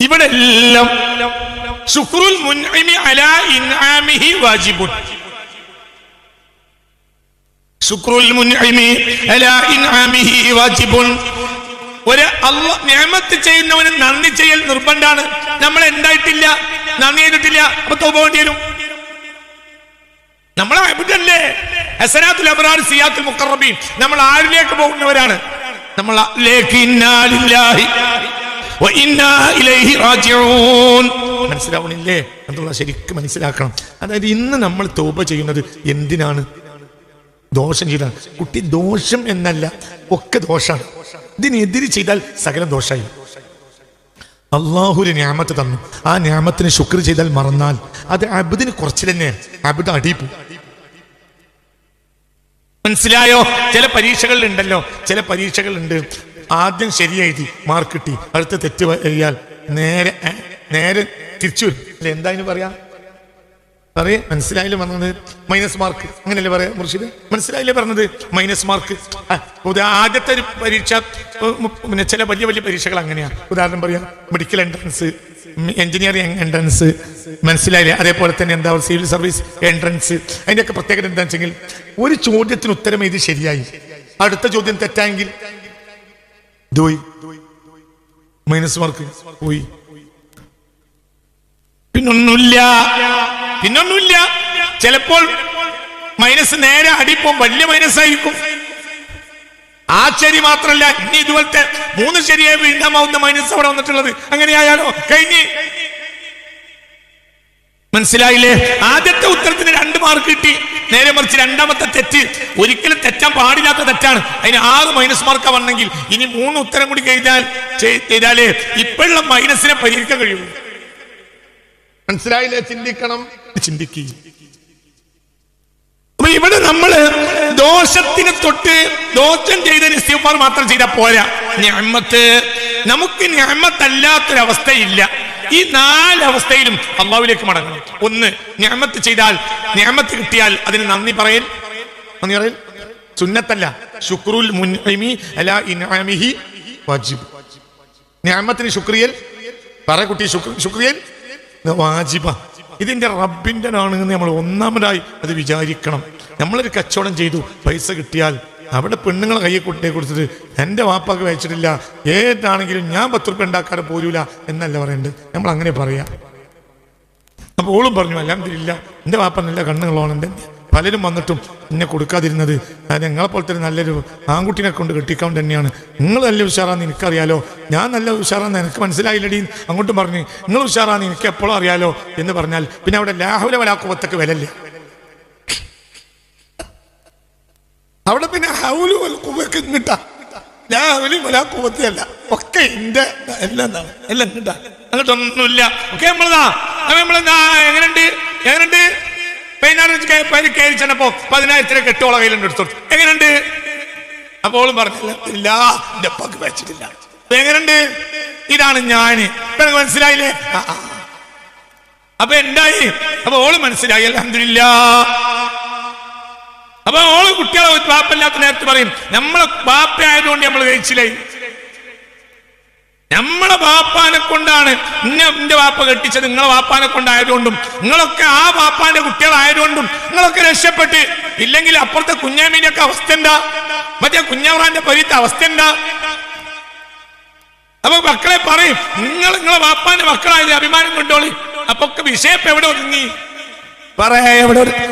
ഇവിടെ എല്ലാം ശുക്റുൽ മുൻഇമി അലാ ഇൻആമിഹി വാജിബുൻ. ശുക്റുൽ മുൻഇമി അലാ ഇൻആമിഹി വാജിബുൻ. ഒരു അല്ലാഹ് നിഅമത്ത് ചെയ്യുന്നവന് നന്ദി ചെയ്യൽ നിർബന്ധമാണ്. നമ്മൾ എന്തായിട്ടില്ല, നന്ദി ചെയ്തിട്ടില്ല, അപ്പൊ തൗബ വേണ്ടി വരും. നമ്മളെ അബ്ദല്ലേ ഹസനാത്തുൽ അബ്റാർ സിയാത്തുൽ മുഖറബീൻ. നമ്മൾ ആരിലേക്ക് പോകുന്നവരാണ്? മനസ്സിലാവണില്ലേ എന്നുള്ള ശരിക്കും മനസ്സിലാക്കണം. അതായത് ഇന്ന് നമ്മൾ തൗബ ചെയ്യുന്നത് എന്തിനാണ്? ദോഷം ചെയ്താൽ. കുട്ടി ദോഷം എന്നല്ല, ഒക്കെ ദോഷാണ്. ഇതിനെതിരെ ചെയ്താൽ സകലം ദോഷമായി. അള്ളാഹു ഒരു നിഅമത്ത് തന്നു, ആ നിഅമത്തിന് ശുക്ർ ചെയ്താൽ മറന്നാൽ അത് അബ്ദിന് കുറച്ച് തന്നെയാണ്, അബ്ദ് അടിപ്പു. മനസ്സിലായോ? ചില പരീക്ഷകളിലുണ്ടല്ലോ, ചില പരീക്ഷകളുണ്ട് ആദ്യം ശരിയെഴുതി മാർക്ക് കിട്ടി, അടുത്ത തെറ്റ് ചെയ്യാൽ നേരെ നേരെ തിരിച്ചു വരും അല്ലെ? എന്താ അതിന് പറയാ? മനസ്സിലായില്ലേ പറഞ്ഞത്? മൈനസ് മാർക്ക്, അങ്ങനെയല്ലേ പറയാ മുർഷിദ്? മനസ്സിലായില്ലേ പറഞ്ഞത്? Minus mark. ആദ്യത്തെ ഒരു പരീക്ഷ, പിന്നെ ചില വലിയ വലിയ പരീക്ഷകൾ അങ്ങനെയാ. ഉദാഹരണം പറയാം, മെഡിക്കൽ എൻട്രൻസ്, എഞ്ചിനീയറിംഗ് എൻട്രൻസ്, മനസ്സിലായില്ലേ? അതേപോലെ തന്നെ എന്താ സിവിൽ സർവീസ് എൻട്രൻസ്. അതിൻ്റെയൊക്കെ പ്രത്യേകത എന്താ വെച്ചെങ്കിൽ, ഒരു ചോദ്യത്തിന് ഉത്തരം എഴുതി ശരിയായി, അടുത്ത ചോദ്യം തെറ്റായെങ്കിൽ മൈനസ് മാർക്ക് പോയി. പിന്നൊന്നുമില്ല. ചിലപ്പോൾ മൈനസ് നേരെ അടിപ്പോ വലിയ മൈനസ് ആയിരിക്കും. ആ ശരി മാത്രല്ല, ഇനി ഇതുപോലത്തെ 3 ശരിയായി വീണ്ടാമാവുന്ന മൈനസ് അവിടെ വന്നിട്ടുള്ളത്. അങ്ങനെയായാലോ കഴിഞ്ഞ്. മനസ്സിലായില്ലേ? ആദ്യത്തെ ഉത്തരത്തിന് 2 മാർക്ക് കിട്ടി, നേരെ മറിച്ച് രണ്ടാമത്തെ തെറ്റ് ഒരിക്കലും തെറ്റാൻ പാടില്ലാത്ത തെറ്റാണ്, അതിന് 6 മൈനസ് മാർക്ക് വന്നെങ്കിൽ ഇനി 3 ഉത്തരം കൂടി ചെയ്താലേ ഇപ്പോഴുള്ള മൈനസിനെ പരിഹരിക്കാൻ കഴിയുള്ളൂ. മനസ്സിലായില്ലേ? ചിന്തിക്കണം, ചിന്തിക്കുക. അപ്പൊ ഇവിടെ നമ്മള് ദോഷത്തിന് തൊട്ട് ദോഷം ചെയ്തതിന് ഇസ്തിഗ്ഫാർ മാത്രം ചെയ്താൽ പോരാ. നിഅമത്ത്, നമുക്ക് നിഅമത്തല്ലാത്തൊരവസ്ഥയില്ല. ഈ 4 അവസ്ഥയിലും അള്ളാഹുവിലേക്ക് മടങ്ങണം. 1, നിഅമത്ത് ചെയ്താൽ, നിഅമത്ത് കിട്ടിയാൽ അതിന് നന്ദി പറയൽ സുന്നത്തല്ല, ശുക്റുൽ മുൻഇമി അലാ ഇൻആമിഹി വാജിബ്. നിഅമത്തിന് ശുക്രിയൽ പറ കുട്ടി, ശുക്രിയൽ വാജിബ. ഇതിന്റെ റബ്ബിന്റെ ആണ് എന്ന് നമ്മൾ ഒന്നാമതായി അത് വിചാരിക്കണം. നമ്മളൊരു കച്ചവടം ചെയ്തു, പൈസ കിട്ടിയാൽ അവിടെ പെണ്ണുങ്ങളെ കയ്യെ കൊണ്ടേ കൊടുത്തിട്ട് എൻ്റെ വാപ്പാക്ക് വെച്ചിട്ടില്ല, ഏതാണെങ്കിലും ഞാൻ 10 രൂപ ഉണ്ടാക്കാതെ പോരൂല എന്നല്ല പറയണ്ട്. നമ്മൾ അങ്ങനെ പറയാം. അപ്പോൾ ഓളും പറഞ്ഞു, അൽഹംദുലില്ലാ എൻ്റെ വാപ്പ നല്ല കണ്ണുകളാണ്. എൻ്റെ പലരും വന്നിട്ടും എന്നെ കൊടുക്കാതിരുന്നത് അത് നിങ്ങളെപ്പോലത്തെ നല്ലൊരു ആൺകുട്ടിനെ കൊണ്ട് കെട്ടിക്കാൻ തന്നെയാണ്. നിങ്ങൾ നല്ല ഉഷാറാന്ന് എനിക്കറിയാലോ, ഞാൻ നല്ല ഉഷാറാന്ന് എനിക്ക് മനസ്സിലായില്ലടീ. അങ്ങോട്ടും പറഞ്ഞു, നിങ്ങൾ ഉഷാറാന്ന് എനിക്ക് എപ്പോഴും അറിയാലോ എന്ന് പറഞ്ഞാൽ പിന്നെ അവിടെ ലാഹുല വലാക്കുവത്തൊക്കെ വിലല്ല. അവിടെ പിന്നെ ഹൗലു വൽക്കുവൊക്കെ ഇങ്ങിട്ടാ, ലാഹുലും വലാക്കുവത്തല്ല, ഒക്കെ എൻ്റെ എല്ലാം ഇങ്ങിട്ടാ, അങ്ങോട്ടൊന്നുമില്ല. ഒക്കെ നമ്മളതാ എങ്ങനെയുണ്ട് കയറി ചെന്നപ്പോ 10,000 കെട്ടോള കയ്യിലുണ്ട് എടുത്തോളൂ, എങ്ങനെയുണ്ട്? അപ്പോളും പറഞ്ഞില്ല, ഇല്ല എന്റെ പക്ക് വെച്ചിട്ടില്ല. എങ്ങനെയുണ്ട്? ഇതാണ് ഞാന്. മനസ്സിലായില്ലേ? അപ്പൊ എന്തായി? അപ്പൊ ഓള് മനസ്സിലായി, അൽഹംദുലില്ലാ. അപ്പൊ ഓള് കുട്ടികളെ പാപ്പല്ലാത്ത നേരത്തെ പറയും, നമ്മളെ പാപ്പ ആയതുകൊണ്ട് നമ്മൾ കഴിച്ചില്ലായി. നമ്മളെ വാപ്പാനെ കൊണ്ടാണ് എന്റെ വാപ്പ കെട്ടിച്ചത്, നിങ്ങളെ വാപ്പാനെ കൊണ്ടായതുകൊണ്ടും നിങ്ങളൊക്കെ ആ വാപ്പാന്റെ കുട്ടികളായതുകൊണ്ടും നിങ്ങളൊക്കെ രക്ഷപ്പെട്ട്. ഇല്ലെങ്കിൽ അപ്പുറത്തെ കുഞ്ഞാമീന്റെ ഒക്കെ അവസ്ഥ എന്താ? മറ്റേ കുഞ്ഞാവറാന്റെ പരിത്തെ അവസ്ഥ എന്താ? അപ്പൊ മക്കളെ പറയും, നിങ്ങളെ വാപ്പാന്റെ മക്കളായത് അഭിമാനം കൊണ്ടോളി. അപ്പൊ വിഷയം എവിടെ ഒതുങ്ങി?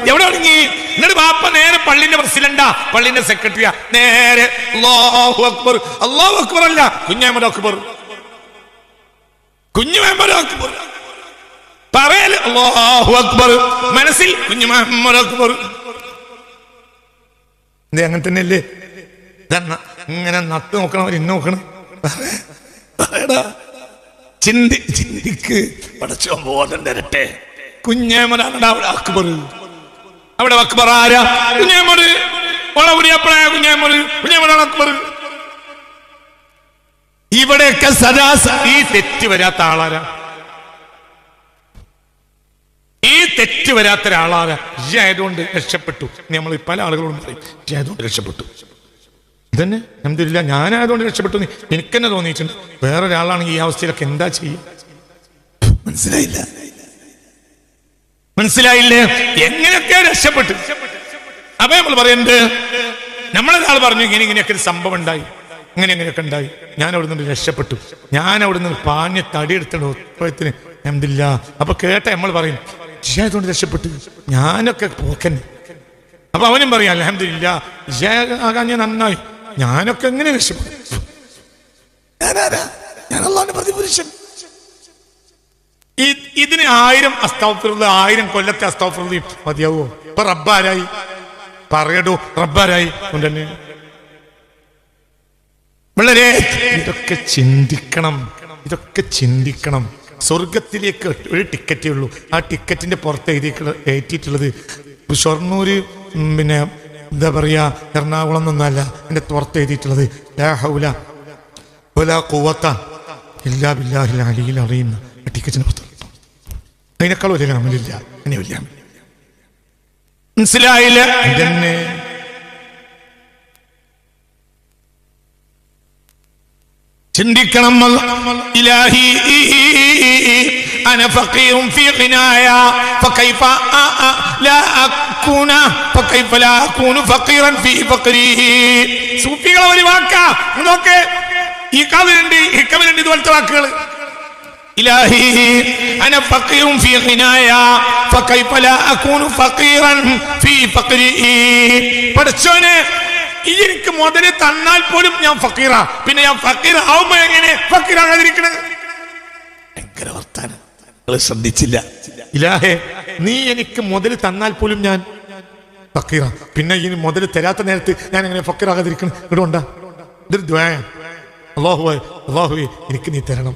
എവിടെ ഒതുങ്ങി? എന്നിട്ട് വാപ്പ നേരെ പള്ളിന്റെ പ്രസിഡന്റാ, പള്ളിന്റെ സെക്രട്ടറിയാ, നേരെ അല്ലാഹു അക്ബർ. അല്ലാഹു അക്ബർ അല്ല, കുഞ്ഞാമത് അക്ബർ, കുഞ്ഞുമുഹമ്മദ് അക്ബർ പറയല് അല്ലാഹു അക്ബർ, മനസ്സിൽ കുഞ്ഞുമുഹമ്മദ് അക്ബർ. അങ്ങനെ തന്നെയല്ലേ? ഇങ്ങനെ നട്ട് നോക്കണം, ഇന്ന് നോക്കണം. ചിന്തിക്ക്, പടച്ചോ ബോധം തരട്ടെ. കുഞ്ഞേമനാണ് അവിടെ അക്ബർ. അവിടെ അക്ബർ ആരാ? കുഞ്ഞേമോട്. ഒളവുടിയപ്പോഴായ കുഞ്ഞേമോട് അക്ബർ. ഇവിടെയൊക്കെ സദാ ഈ തെറ്റ് വരാത്ത ആളാരാ? ഈ തെറ്റ് വരാത്ത ഒരാളാരാ? ആയതുകൊണ്ട് രക്ഷപ്പെട്ടു. നമ്മൾ പല ആളുകളോടും പറയും, ആയതുകൊണ്ട് രക്ഷപ്പെട്ടു. ഇതന്നെ അൽഹംദുലില്ലാ, ഞാനായതുകൊണ്ട് രക്ഷപ്പെട്ടു എനിക്കെന്നെ തോന്നിയിട്ടുണ്ട്. വേറൊരാളാണെങ്കിൽ ഈ അവസ്ഥയിലൊക്കെ എന്താ ചെയ്യും? മനസ്സിലായില്ലേ? എങ്ങനെയൊക്കെ രക്ഷപ്പെട്ടു. അപ്പൊ നമ്മൾ പറയുന്നത്, നമ്മളൊരാൾ പറഞ്ഞു ഇങ്ങനെയൊക്കെ ഒരു സംഭവം ഉണ്ടായി, അങ്ങനെയൊക്കെ ഉണ്ടായി, ഞാൻ അവിടെ നിന്ന് രക്ഷപ്പെട്ടു, ഞാൻ അവിടെ നിന്ന് പാഞ്ഞ തടിയെടുത്തിട്ട് ഉത്സവത്തിന് അൽഹംദുലില്ലാ. അപ്പൊ കേട്ട നമ്മൾ പറയും, കൊണ്ട് രക്ഷപ്പെട്ടു, ഞാനൊക്കെ പോക്കന്നെ. അപ്പൊ അവനും പറയാം, അൽഹംദുലില്ലാ ആകാൻ ഞാൻ നന്നായി, ഞാനൊക്കെ എങ്ങനെ രക്ഷപ്പെട്ടു. ഞാനാരാ? ഞാൻ അള്ളാഹുവിന്റെ പ്രതിപുരുഷൻ. ഇതിന് 1000 അസ്തഗ്ഫിറുല്ലാഹ്, 1000 കൊല്ലത്തെ അസ്തഗ്ഫിറുല്ലാഹ് മതിയാവോ? ഇപ്പൊ റബ്ബാരായി പറയടോ, റബ്ബാരായി ഉണ്ടല്ലേ. വളരെ ഇതൊക്കെ ചിന്തിക്കണം, ഇതൊക്കെ ചിന്തിക്കണം. സ്വർഗത്തിലേക്ക് ഒരു ടിക്കറ്റേ ഉള്ളൂ. ആ ടിക്കറ്റിന്റെ പുറത്ത് എഴുതിയിട്ടുള്ളത് ഷൊർണൂര്, പിന്നെ എന്താ പറയാ, എറണാകുളം എന്നൊന്നല്ല, എന്റെ പുറത്ത് എഴുതിയിട്ടുള്ളത് ലാ ഹൗല വലാ ഖുവത ഇല്ലാ ബില്ലാഹിൽ അലിയിൽ അലീം. ടിക്കറ്റിന് പുറത്ത് അതിനേക്കാൾ വലിയ അമലില്ല, എന്നെ വലിയ അമൽ. മനസ്സിലായില്ല? ഇതന്നെ ചിന്തിക്കണം. ഇലാഹി അന ഫഖീറുൻ ഫീ ഖിനായ ഫകൈഫ ലാ അകൂന ഫകൈഫ ലാ അകൂനു ഫഖീറൻ ഫീ ഫഖരി. സൂഫികളെ ഒരു വാക്കാ നോക്ക്, ഈ കവിലുണ്ട്, ഈ കവിലുണ്ട് ഇതുപോലത്തെ വാക്കുകൾ. ഇലാഹി അന ഫഖീറുൻ ഫീ ഖിനായ ഫകൈഫ ലാ അകൂനു ഫഖീറൻ ഫീ ഫഖരി. പടച്ചോനെ, എനിക്ക് മുതല് തന്നാൽ പോലും ഞാൻ ഫക്കീറാ, പിന്നെ ഞാൻ ഫക്കീർ ആവുമ്പോ എങ്ങനെ ഫക്കീറാകാതിരിക്കണത്? ഭയങ്കര വർത്താനം, നിങ്ങൾ ശ്രദ്ധിച്ചില്ല. ഇലാഹേ, നീ എനിക്ക് മുതല് തന്നാൽ പോലും ഞാൻ ഫക്കീറാ, പിന്നെ ഈ മുതല് തരാത്ത നേരത്ത് ഞാൻ എങ്ങനെ ഫക്കീറാകാതിരിക്കണം? ഇവിടെണ്ടാ, ഇതൊരു ദ്വായാണ്. അല്ലാഹുവേ എനിക്ക് നീ തരണം.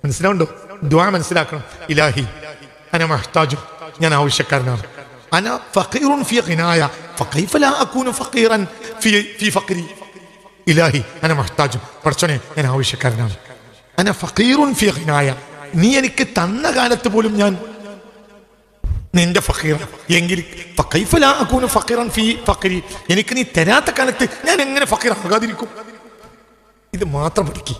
മനസ്സിലാവുണ്ടോ? ദ്വാ മനസ്സിലാക്കണം. ഇലാഹി അന മഹ്താജു, ഞാൻ ആവശ്യക്കാരനാണ്. അന ഫഖീറുൻ ഫീ ഖിനായ ഫകൈഫ ലാ അകൂനു ഫഖീറൻ ഫീ ഫഖരി. ഇലാഹി അന മഹ്താജു, പടച്ചോനെ ഞാൻ ആവശ്യക്കാരനാണ്. അന ഫഖീറുൻ ഫീ ഖിനായ, നീ എനിക്ക് തന്ന കാലത്ത് പോലും ഞാൻ നിന്റെ ഫഖീർ എങ്കിൽ ഫകൈഫ ലാ അകൂനു ഫഖീറൻ ഫീ ഫഖരി, എനിക്ക് നീ തരാത്ത കാലത്ത് ഞാൻ എങ്ങനെ ഫഖീർ ആകാതിരിക്കും? ഇത് മാത്രം പഠിക്കും.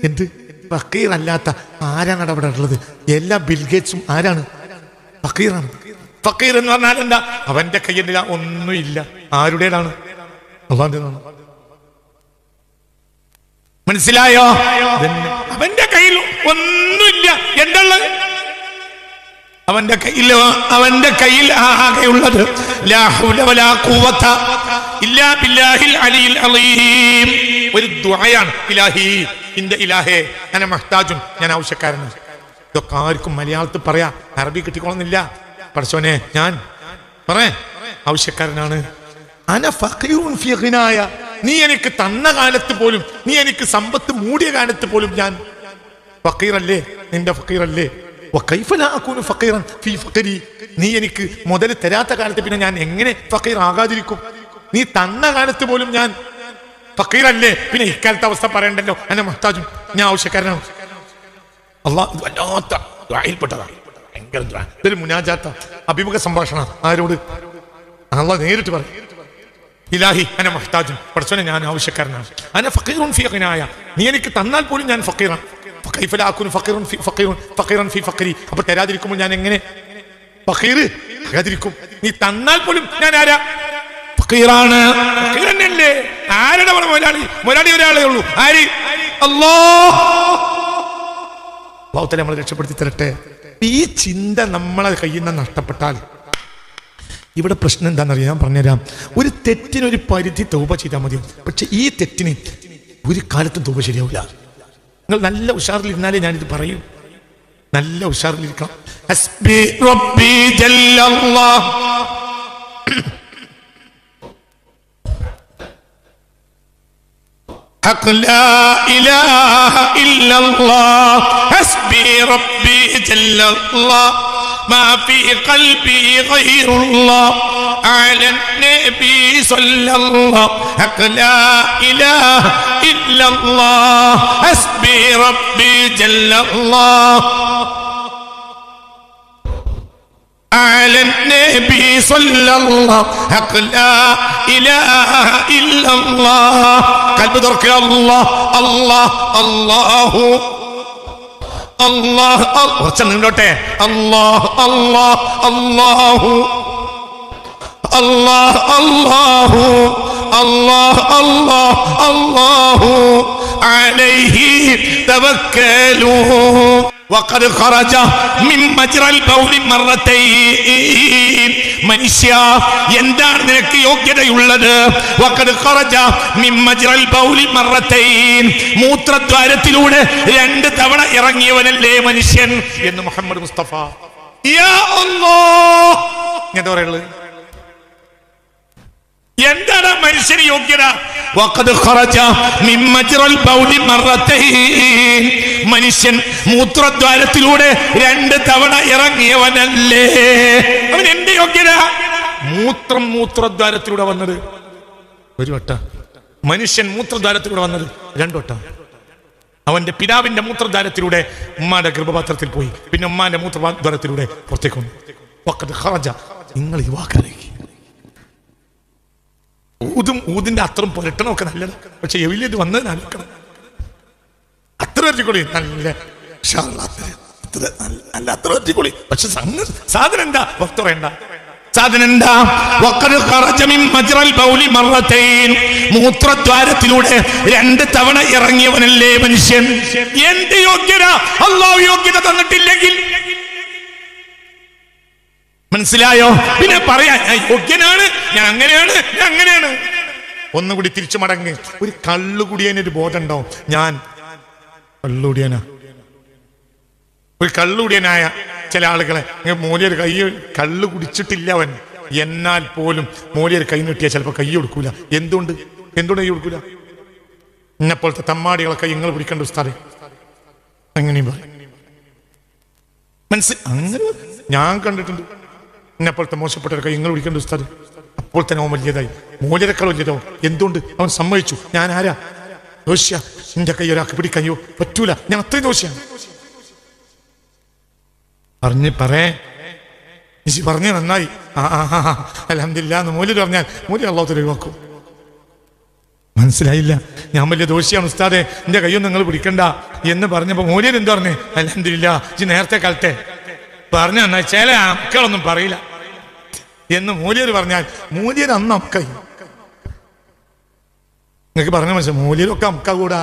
എന്ത് ഫഖീർ അല്ലാത്ത ആരാണ് അവിടെ ഉള്ളത്? എല്ലാ ബിൽഗേറ്റ്സും ആരാണ്? ഫഖീറാണ്. ഫഖീർ എന്ന് പറഞ്ഞാൽ എന്താ? അവന്റെ കയ്യിൽ ഒന്നുമില്ല. ആരുടേതാണ്? അള്ളാഹുവിന്റേതാണ്. മനസ്സിലായോ? അവന്റെ കയ്യിൽ ഒന്നുമില്ല. എന്തുള്ളത്? അവന്റെ കയ്യിൽ ആകെയുള്ളത് ലാ ഹൗല വലാ ഖുവത ഇല്ലാ ബില്ലാഹിൽ അലിയിൽ അലീം. ഒരു ദുആയാണ്. ഇലാഹി, ഇന്റെ ഇലാഹേ അന മഹ്താജുൻ, ഞാൻ ആവശ്യക്കാരനാണ്. ഇതൊക്കെ ആർക്കും മലയാളത്തിൽ പറയാ, അറബി കിട്ടിക്കോളുന്നില്ല. പടച്ചോനെ, ഞാൻ പറയാ ആവശ്യക്കാരനാണ്. അന ഫഖീറുൻ ഫീ ഖിനായ, നീ എനിക്ക് തന്ന കാലത്ത് പോലും, നീ എനിക്ക് സമ്പത്ത് മൂടിയ കാലത്ത് പോലും ഞാൻ ഫഖീറല്ലേ, നിന്റെ ഫഖീറല്ലേ. വകൈഫ ലാ അകൂനു ഫഖീറൻ ഫീ ഫഖരി, നീ എനിക്ക് മുതൽ തരാത്ത കാലത്ത് പിന്നെ ഞാൻ എങ്ങനെ ഫഖീർ ആകാതിരിക്കും? നീ തന്ന കാലത്ത് പോലും ഞാൻ ഫഖീറല്ലേ, പിന്നെ ഇക്കാലത്തെ അവസ്ഥ പറയണ്ടല്ലോ. അന മഹ്താജുൻ, ഞാൻ ആവശ്യക്കാരനാണ്. അള്ളാഹ് വല്ലാത്ത ദുആയിൽപ്പെട്ടതാണ്. ഭയങ്കര ദുആ. ഇതൊരു മുനാജാത്ത, അഭിമുഖ സംഭാഷണ. ആരോട്? അള്ളാഹ് നേരിട്ട് പറയും. ഇലാഹി അന മഹ്താജുൻ, പടച്ചോനെ ഞാൻ ആവശ്യക്കാരനാണ്. അന ഫഖീറുൻ ഫീ ഖിനായ, നീ എനിക്ക് തന്നാൽ പോലും ഞാൻ ഫഖീറാണ്. ഫകൈഫ ലാ അകൂനു ഫഖീറൻ ഫീ ഫഖരി, അപ്പോൾ തരാതിരിക്കുമ്പോൾ ഞാൻ എങ്ങനെ ഫഖീർ ആകാതിരിക്കും? നീ തന്നാൽ പോലും ഞാൻ ആരാ? ഫഖീറാണ്. ഫഖീർ തന്നെയല്ലേ? ആരുടെ മുതലാളി? മുതലാളി ഒരാളേ ഉള്ളൂ. ആര്? അല്ലാഹ്. അല്ലാഹു തആല നമ്മളെ രക്ഷപ്പെടുത്തി തരട്ടെ. ഈ ചിന്ത നമ്മളെ കയ്യിൽ നിന്ന് നഷ്ടപ്പെട്ടാൽ ഇവിടെ പ്രശ്നം എന്താണെന്നറിയാം, ഞാൻ പറഞ്ഞുതരാം. ഒരു തെറ്റിനൊരു പരിധി തൗബ ചെയ്താൽ മതി. പക്ഷെ ഈ തെറ്റിന് ഒരു കാലത്തും തൗബ ശരിയാവില്ല. നിങ്ങൾ നല്ല ഉഷാറിലിരുന്നാലേ ഞാനിത് പറയൂ. നല്ല ഉഷാറിലിരിക്കണം. ഹസ്ബി റബ്ബി ജല്ലല്ലാഹ്, ഹഖ് ലാ ഇലാഹ ഇല്ലല്ലാഹ്, ഹസ്ബി റബ്ബി ജല്ലല്ലാഹ്, മാ ഫീ ഖൽബി ഗൈറുല്ലാഹ്, അലാ നബി സല്ലല്ലാഹ്, ഹഖ് ലാ ഇലാഹ ഇല്ലല്ലാഹ്, ഹസ്ബി റബ്ബി ജല്ലല്ലാഹ്, على النبي صلى الله، حق لا إله إلا الله. قلب درك الله الله الله الله الله. الله الله الله الله الله الله الله الله عليه توكلوا. وقد خرج من مجرى البول مرتين മനുഷ്യ എന്താണ് നിനക്ക് യോഗ്യതയുള്ളത്? വഖദ് ഖറജ മിൻ മജ്റൽ ബൗലി മറത്തൈൻ, മൂത്രദ്വാരത്തിലൂടെ 2 തവണ ഇറങ്ങിയവനല്ലേ മനുഷ്യൻ എന്ന് മുഹമ്മദ് മുസ്തഫ. യാ അല്ലാഹ്, എന്താ പറയുള്ളത്? എന്താണ് മനുഷ്യന് യോഗ്യത? വഖദ് ഖറജ മിൻ മജ്റൽ ബൗലി മറത്തൈൻ, മനുഷ്യൻ മൂത്രദ്വാരത്തിലൂടെ 2 തവണ ഇറങ്ങിയവനല്ലേ? അവൻ എന്ത് യോഗ്യത? മൂത്രദ്വാരത്തിലൂടെ വന്നത് 1 വട്ടം, മനുഷ്യൻ മൂത്രദ്വാരത്തിലൂടെ വന്നത് 2 വട്ടം. അവന്റെ പിതാവിന്റെ മൂത്രദ്വാരത്തിലൂടെ ഉമ്മാന്റെ ഗർഭപാത്രത്തിൽ പോയി, പിന്നെ ഉമ്മാന്റെ മൂത്രദ്വാരത്തിലൂടെ പുറത്തേക്ക് വന്നു. വഖദ് ഖറജ, നിങ്ങൾ യുവാക്കളേക്ക് ഊതിന്റെ അത്രയും പുരട്ടണമൊക്കെ നല്ലത്, പക്ഷെ എവിലേക്ക് വന്നത് നാലിക്കണം. അത്ര അരിക്കൊളി നല്ല അത്ര അരിക്കൊളി, പക്ഷെ സാധനം എന്താ? വക്ത വേണ്ട, സാധനം എന്താ? മൂത്രദ്വാരത്തിലൂടെ 2 തവണ ഇറങ്ങിയവനല്ലേ മനുഷ്യൻ? എന്ത് യോഗ്യത? അല്ലാഹു യോഗ്യത തന്നിട്ടില്ലെങ്കിൽ മനസ്സിലായോ? പിന്നെ പറയാൻ ഞാൻ യോഗ്യനാണ്, ഞാൻ അങ്ങനെയാണ്. ഒന്നുകൂടി തിരിച്ചു മടങ്ങ്. ഒരു കള്ളുകുടിയനൊരു ബോധം ഉണ്ടാവും, ഞാൻ കള്ളുകുടിയനാ. ഒരു കള്ളുകുടിയനായ ചില ആളുകളെ മൂലിയർ കൈ കള്ളു കുടിച്ചിട്ടില്ല അവൻ, എന്നാൽ പോലും മൂലിയർ കൈ നീട്ടിയാൽ ചിലപ്പോൾ കൈ കൊടുക്കൂല. എന്തുകൊണ്ട് കൈ കൊടുക്കൂല? എന്നെപ്പോലത്തെ തമ്മാടികളെ കൈ നിങ്ങൾ പിടിക്കേണ്ട ഉസ്താദേ, അങ്ങനെയും അങ്ങനെ ഞാൻ കണ്ടിട്ടുണ്ട്. എന്നെപ്പോലത്തെ മോശപ്പെട്ട കൈ നിങ്ങൾ പിടിക്കേണ്ട ഉസ്താദ്. അപ്പോൾ തന്നെ അവൻ വലിയതായി, മൂല്യരെക്കാൾ വലിയതോ. എന്തുകൊണ്ട്? അവൻ സമ്മതിച്ചു, ഞാൻ ആരാ? ദോഷ്യ, എന്റെ കൈ ഒരാൾക്ക് പിടിക്കയ്യോ പറ്റൂല, ഞാൻ അത്രയും ദോഷ്യാണ്. പറഞ്ഞ് നന്നായി, അൽഹംദുലില്ലാ എന്ന് മൂല്യം പറഞ്ഞാൽ മൂല്യം അല്ലാഹു ഒഴിവാക്കും. മനസ്സിലായില്ല, ഞാൻ വലിയ ദോഷിയാണ് ഉസ്താദെ, എന്റെ കയ്യൊന്നും നിങ്ങൾ പിടിക്കണ്ട എന്ന് പറഞ്ഞപ്പോ മൂല്യൻ എന്ത് പറഞ്ഞേ? അൽഹംദുലില്ലാ, നേരത്തെ കാലത്തെ പറഞ്ഞ നന്നായി, ചില മക്കളൊന്നും പറയില്ല എന്ന് മൂല്യർ പറഞ്ഞാൽ മൂല്യർ അന്ന് അമ്കായി. നിങ്ങൾക്ക് പറഞ്ഞ മനസ്സിലായി, മൂല്യരൊക്കെ അമ്ക കൂടാ,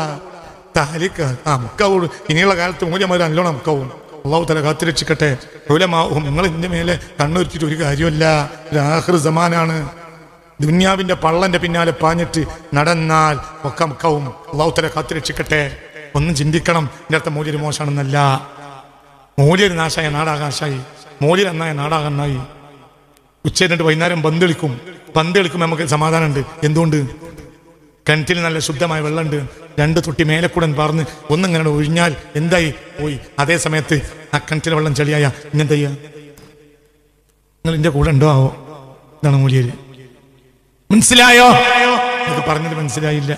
താലിക്ക് അമ്ക കൂടും. ഇനിയുള്ള കാലത്ത് മൂല്യന്മാർ നല്ലോണം അമ്കാവും. അള്ളാഹു തആല കാത്തുരക്ഷിക്കട്ടെ. ഉലമാഉം, നിങ്ങൾ ഇതിന്റെ മേലെ കണ്ണുരുത്തിട്ട് ഒരു കാര്യമല്ല. ആഖിർ സമാനാണ്. ദുന്യാവിന്റെ പള്ളന്റെ പിന്നാലെ പാഞ്ഞിട്ട് നടന്നാൽ ഒക്കെ അമ്കാവും. അള്ളാഹു തആല കാത്തുരക്ഷിക്കട്ടെ. ഒന്നും ചിന്തിക്കണം, എൻ്റെ അടുത്ത മൂല്യർ മോശമാണെന്നല്ല. മൂല്യർ നാശായ നാടാകാശായി, മൂല്യർ നന്നായ നാടാകന്നായി. ഉച്ചയിട്ട് വൈകുന്നേരം പന്ത് കളിക്കുമ്പോൾ നമുക്ക് സമാധാനമുണ്ട്. എന്തുകൊണ്ട്? കിണറ്റിൽ നല്ല ശുദ്ധമായ വെള്ളമുണ്ട്. 2 തൊട്ടി മേലെക്കൂടൻ പറഞ്ഞ് ഒന്നിങ്ങനെ ഒഴിഞ്ഞാൽ എന്തായി പോയി. അതേ സമയത്ത് ആ കിണറ്റിലെ വെള്ളം ചെളിയായ ഇന്നെന്താ ചെയ്യുക? നിങ്ങൾ എൻ്റെ കൂടെ ഉണ്ടോ ആവോ? ഇതാണ് മൂല്യര്. മനസ്സിലായോ? ഇത് പറഞ്ഞത് മനസ്സിലായില്ല.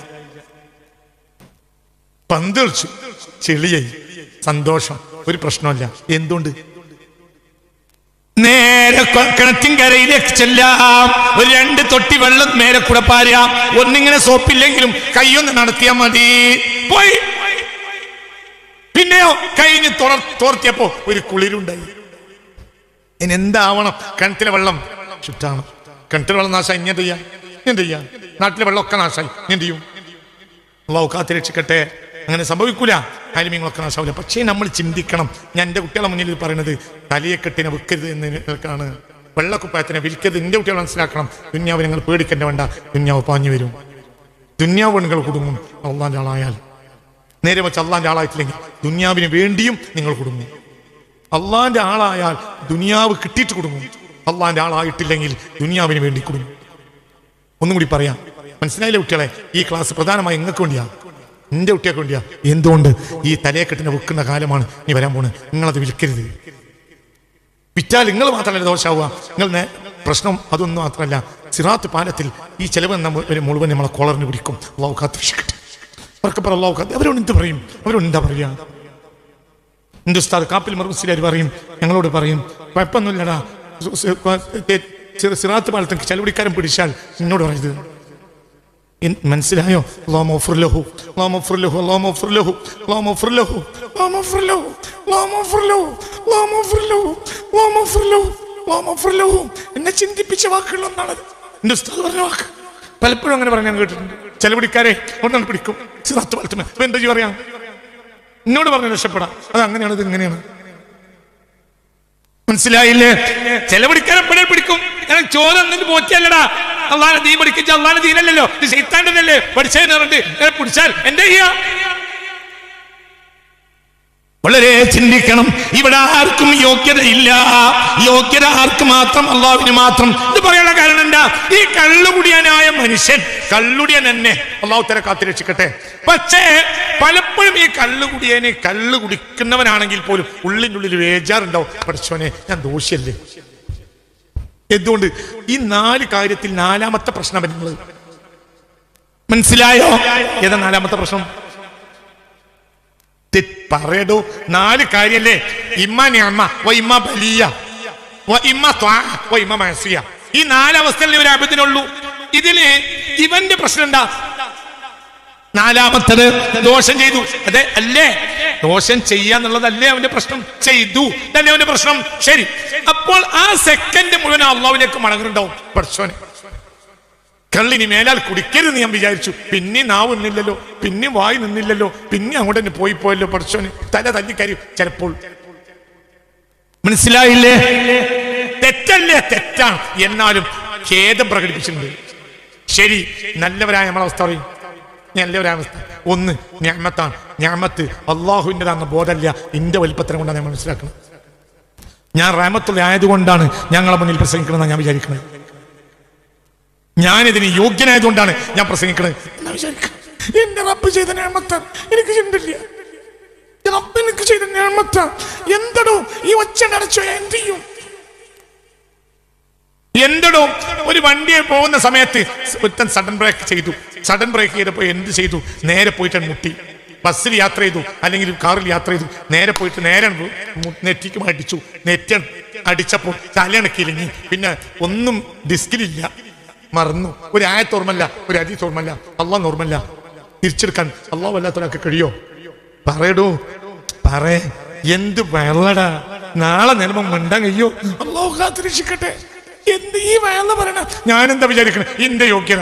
പന്ത് കളിച്ചു, ചെളിയായി, സന്തോഷം, ഒരു പ്രശ്നമല്ല. എന്തുകൊണ്ട്? നേരെ കിണറ്റിൻകരയിലേക്ക് ചെല്ലാം. ഒരു 2 തൊട്ടി വെള്ളം മേലെ കൂടെ പാരാം. ഒന്നിങ്ങനെ സോപ്പില്ലെങ്കിലും കൈയൊന്ന് നടത്തിയാൽ മതി. പോയി. പിന്നെയോ കഴിഞ്ഞ് തോർത്തിയപ്പോ ഒരു കുളിരുണ്ടായി. ഇനി എന്താവണം? കിണറ്റിലെ വെള്ളം ചുറ്റാണ്. കിണറ്റിലെ വെള്ളം നാശമായി, ഇനി എന്ത് ചെയ്യാം? നാട്ടിലെ വെള്ളമൊക്കെ നാശമായി, എന്ത് ചെയ്യും? അല്ലാഹു കാത്തുരക്ഷിക്കട്ടെ. അങ്ങനെ സംഭവിക്കൂല, ആലിമീങ്ങളൊക്കെ നാശാവില്ല. പക്ഷേ നമ്മൾ ചിന്തിക്കണം. ഞാൻ എൻ്റെ കുട്ടികളെ മുന്നിൽ പറയുന്നത് തലയെക്കെട്ടിനെ വിൽക്കരുത് എന്നതിനാണ്. വെള്ളക്കുപ്പായത്തിനെ വിൽക്കരുത്. എൻ്റെ കുട്ടികൾ മനസ്സിലാക്കണം. ദുന്യാവ് നിങ്ങൾ പേടിക്കേണ്ട വേണ്ട, ദുന്യാവ് പാഞ്ഞു വരും. ദുന്യാവ് നിങ്ങൾ കുടുങ്ങും അള്ളാന്റെ ആളായാൽ. നേരെ വെച്ച് അള്ളാന്റെ ആളായിട്ടില്ലെങ്കിൽ ദുന്യാവിന് വേണ്ടിയും നിങ്ങൾ കുടുങ്ങും. അള്ളാന്റെ ആളായാൽ ദുനിയാവ് കിട്ടിയിട്ട് കുടുങ്ങും. അള്ളാന്റെ ആളായിട്ടില്ലെങ്കിൽ ദുനിയാവിന് വേണ്ടി കുടുങ്ങും. ഒന്നും കൂടി പറയാം, മനസ്സിലായില്ലേ കുട്ടികളെ? ഈ ക്ലാസ് പ്രധാനമായി നിങ്ങൾക്ക് വേണ്ടിയാ, എൻ്റെ കുട്ടിയൊക്കെ വേണ്ടിയാ. എന്തുകൊണ്ട്? ഈ തലയെക്കെട്ടിനെ വിൽക്കുന്ന കാലമാണ് നീ വരാൻ പോണ്. നിങ്ങളത് വിൽക്കരുത്. വിറ്റാൽ നിങ്ങൾ മാത്രമല്ല ദോഷാവുക. നിങ്ങൾ പ്രശ്നം അതൊന്നും മാത്രമല്ല, സിറാത്ത് പാലത്തിൽ ഈ ചെലവ് മുഴുവൻ നമ്മളെ കോളറിന് പിടിക്കും. അല്ലാഹു കാത്തുരക്ഷിക്കട്ടെ. അല്ലാഹു അവരോട് എന്ത് പറയും? അവരോട് എന്താ പറയാ? എൻ്റെ ഉസ്താദ് കാപ്പിൽ മറുപടി പറയും, ഞങ്ങളോട് പറയും, കുഴപ്പമൊന്നുമില്ലടാ, സിറാത്ത് പാലത്തിൽ ചെലവടിക്കാരൻ പിടിച്ചാൽ എന്നോട് പറയുന്നത്. മനസ്സിലായോ? അല്ലാഹു മഗ്ഫിർ ലഹു, അല്ലാഹു മഗ്ഫിർ ലഹു, അല്ലാഹു മഗ്ഫിർ ലഹു, അല്ലാഹു മഗ്ഫിർ ലഹു, അല്ലാഹു മഗ്ഫിർ ലഹു, അല്ലാഹു മഗ്ഫിർ ലഹു, അല്ലാഹു മഗ്ഫിർ ലഹു, അല്ലാഹു മഗ്ഫിർ ലഹു, അല്ലാഹു മഗ്ഫിർ ലഹു. എന്നെ ചിന്തിപ്പിച്ച വാക്കുകളൊന്നാണ് എൻ്റെ ഉസ്താദ് പറഞ്ഞ വാക്ക്. പലപ്പോഴും അങ്ങനെ പറഞ്ഞ് ഞാൻ കേട്ടിട്ടുണ്ട്. ചെലവടിക്കാരെ ഒന്നാണ് പിടിക്കും സിറാത്ത് പാലത്തിൽ. അപ്പൊ എന്താ പറയാ? എന്നോട് പറഞ്ഞ് രക്ഷപ്പെടാം. അത് അങ്ങനെയാണ്, ഇത് ഇങ്ങനെയാണ്. മനസ്സിലായില്ലേ? ചെലവടിക്കാരെ പിടിക്കും. ചോറ് എന്നിട്ട് പോറ്റിയല്ലടാ. അള്ളാനെ ദീൻ പഠിക്കിച്ച അള്ളാനെ ദീനല്ലല്ലോ, ഇത് ശൈത്താന്റെതല്ലേ പഠിച്ചതെന്ന് പറഞ്ഞിട്ട് പിടിച്ചാൽ എന്താ ചെയ്യാ? വളരെ ചിന്തിക്കണം. ഇവിടെ ആർക്കും യോഗ്യതയില്ല, യോഗ്യത ആർക്ക് മാത്രം? അള്ളാഹുവിന് മാത്രം. ഇത് പറയാനുള്ള കാരണം എന്താ? ഈ കള്ളുകുടിയനായ മനുഷ്യൻ, കള്ളുടിയൻ തന്നെ അള്ളാഹു തആല കാത്തുരക്ഷിക്കട്ടെ. പക്ഷേ പലപ്പോഴും ഈ കള്ളുകുടിയനെ, കള്ളു കുടിക്കുന്നവനാണെങ്കിൽ പോലും ഉള്ളിൻ്റെ ഉള്ളിൽ വേജാറുണ്ടാവും, പഠിച്ചോനെ ഞാൻ ദോഷ്യല്ലേ. എന്തുകൊണ്ട്? ഈ 4 കാര്യത്തിൽ 4ാമത്തെ പ്രശ്നം വരുന്നത് മനസ്സിലായോ? ഏതാ 4ാമത്തെ പ്രശ്നം? പറയടോ, 4 കാര്യല്ലേ? ഇമ്മ നിഅമ വ ഇമ്മ ബലിയ വ ഇമ്മ ത്വാഅ വ ഇമ്മ മഅസിയ. ഈ 4 അവസ്ഥകളിൽ ഒരു അബദിനുള്ളൂ. ഇതില് ഇവന്റെ പ്രശ്നം എന്താ? 4ാമത്തത് ദോഷം ചെയ്തു. അതെ അല്ലേ? ദോഷം ചെയ്യാന്നുള്ളതല്ലേ അവന്റെ പ്രശ്നം? ചെയ്തു തന്നെ അവന്റെ പ്രശ്നം. ശരി, അപ്പോൾ ആ സെക്കൻഡ് മുഴുവൻ അള്ളാഹുവിലേക്ക് മടങ്ങുന്നുണ്ടാവും. പഠിച്ചോനെ കള്ളിനി മേലാൽ കുടിക്കരുത് ഞാൻ വിചാരിച്ചു, പിന്നെ നാവ് നിന്നില്ലല്ലോ, പിന്നെ വായി നിന്നില്ലല്ലോ, പിന്നെ അങ്ങോട്ട് തന്നെ പോയല്ലോ. പഠിച്ചോന് തല തല്ലിക്കരും ചിലപ്പോൾ. മനസ്സിലായില്ലേ? തെറ്റല്ലേ? തെറ്റാണ്. എന്നാലും ഖേദം പ്രകടിപ്പിച്ചിട്ടുണ്ട്. ശരി, നല്ലവരായ നമ്മളവസ്ഥ പറയും. നല്ലവരായ അവസ്ഥ ഒന്ന് നിഅമത്താണ്. നിഅമത്ത് അള്ളാഹുവിൻ്റെതാണെന്ന ബോധമല്ല, എന്റെ വലിപ്പത്തരം കൊണ്ടാണ് ഞാൻ മനസ്സിലാക്കുന്നത്. ഞാൻ റഹ്മത്തുള്ള ആയതുകൊണ്ടാണ് ഞങ്ങളെ മുന്നിൽ പ്രസംഗിക്കണമെന്നാണ് ഞാൻ വിചാരിക്കുന്നത്. ഞാനിതിന് യോഗ്യനായതുകൊണ്ടാണ് ഞാൻ പ്രസംഗിക്കുന്നത്. എന്റെ റബ്ബ് ചെയ്ത നിഅമത്ത് എനിക്ക് ചിന്തില്ല. റബ്ബ് എനിക്ക് ചെയ്ത നിഅമത്ത് എന്തടോ ഈ ഒച്ച അടച്ചോ? എന്ത് ചെയ്യും? എന്തടോ ഒരു വണ്ടിയെ പോകുന്ന സമയത്ത് ഒരുത്തൻ സഡൻ ബ്രേക്ക് ചെയ്തു. സഡൻ ബ്രേക്ക് ചെയ്തപ്പോൾ എന്ത് ചെയ്തു? നേരെ പോയിട്ടാണ് മുട്ടി. ബസ്സിൽ യാത്ര ചെയ്തു അല്ലെങ്കിൽ കാറിൽ യാത്ര ചെയ്തു, നേരെ പോയിട്ട് നേരെ നെറ്റിക്ക് അടിച്ചു. നെറ്റ് അടിച്ചപ്പോൾ തലയിണക്കിലിങ്ങി. പിന്നെ ഒന്നും ഡിസ്കിലില്ല, മറന്നു. ഒരു ആയത്ത് ഓർമ്മല്ല, ഒരു ഹദീസ് ഓർമ്മല്ല, അള്ളാഹ് ഓർമ്മല്ല. തിരിച്ചെടുക്കാൻ അള്ളാഹു വല്ലാത്തൊരാൾക്ക് കഴിയോ? പറയടോ, പറയേ. എന്ത് വെള്ളടാ? നാളെ നേരം മിണ്ടാൻ കഴിയോ? അള്ളാഹു കാത്തുരക്ഷിക്കട്ടെ. എന്ത് ഈ വെള്ള പറയണ? ഞാനെന്താ വിചാരിക്കണേ? എന്റെ യോഗ്യത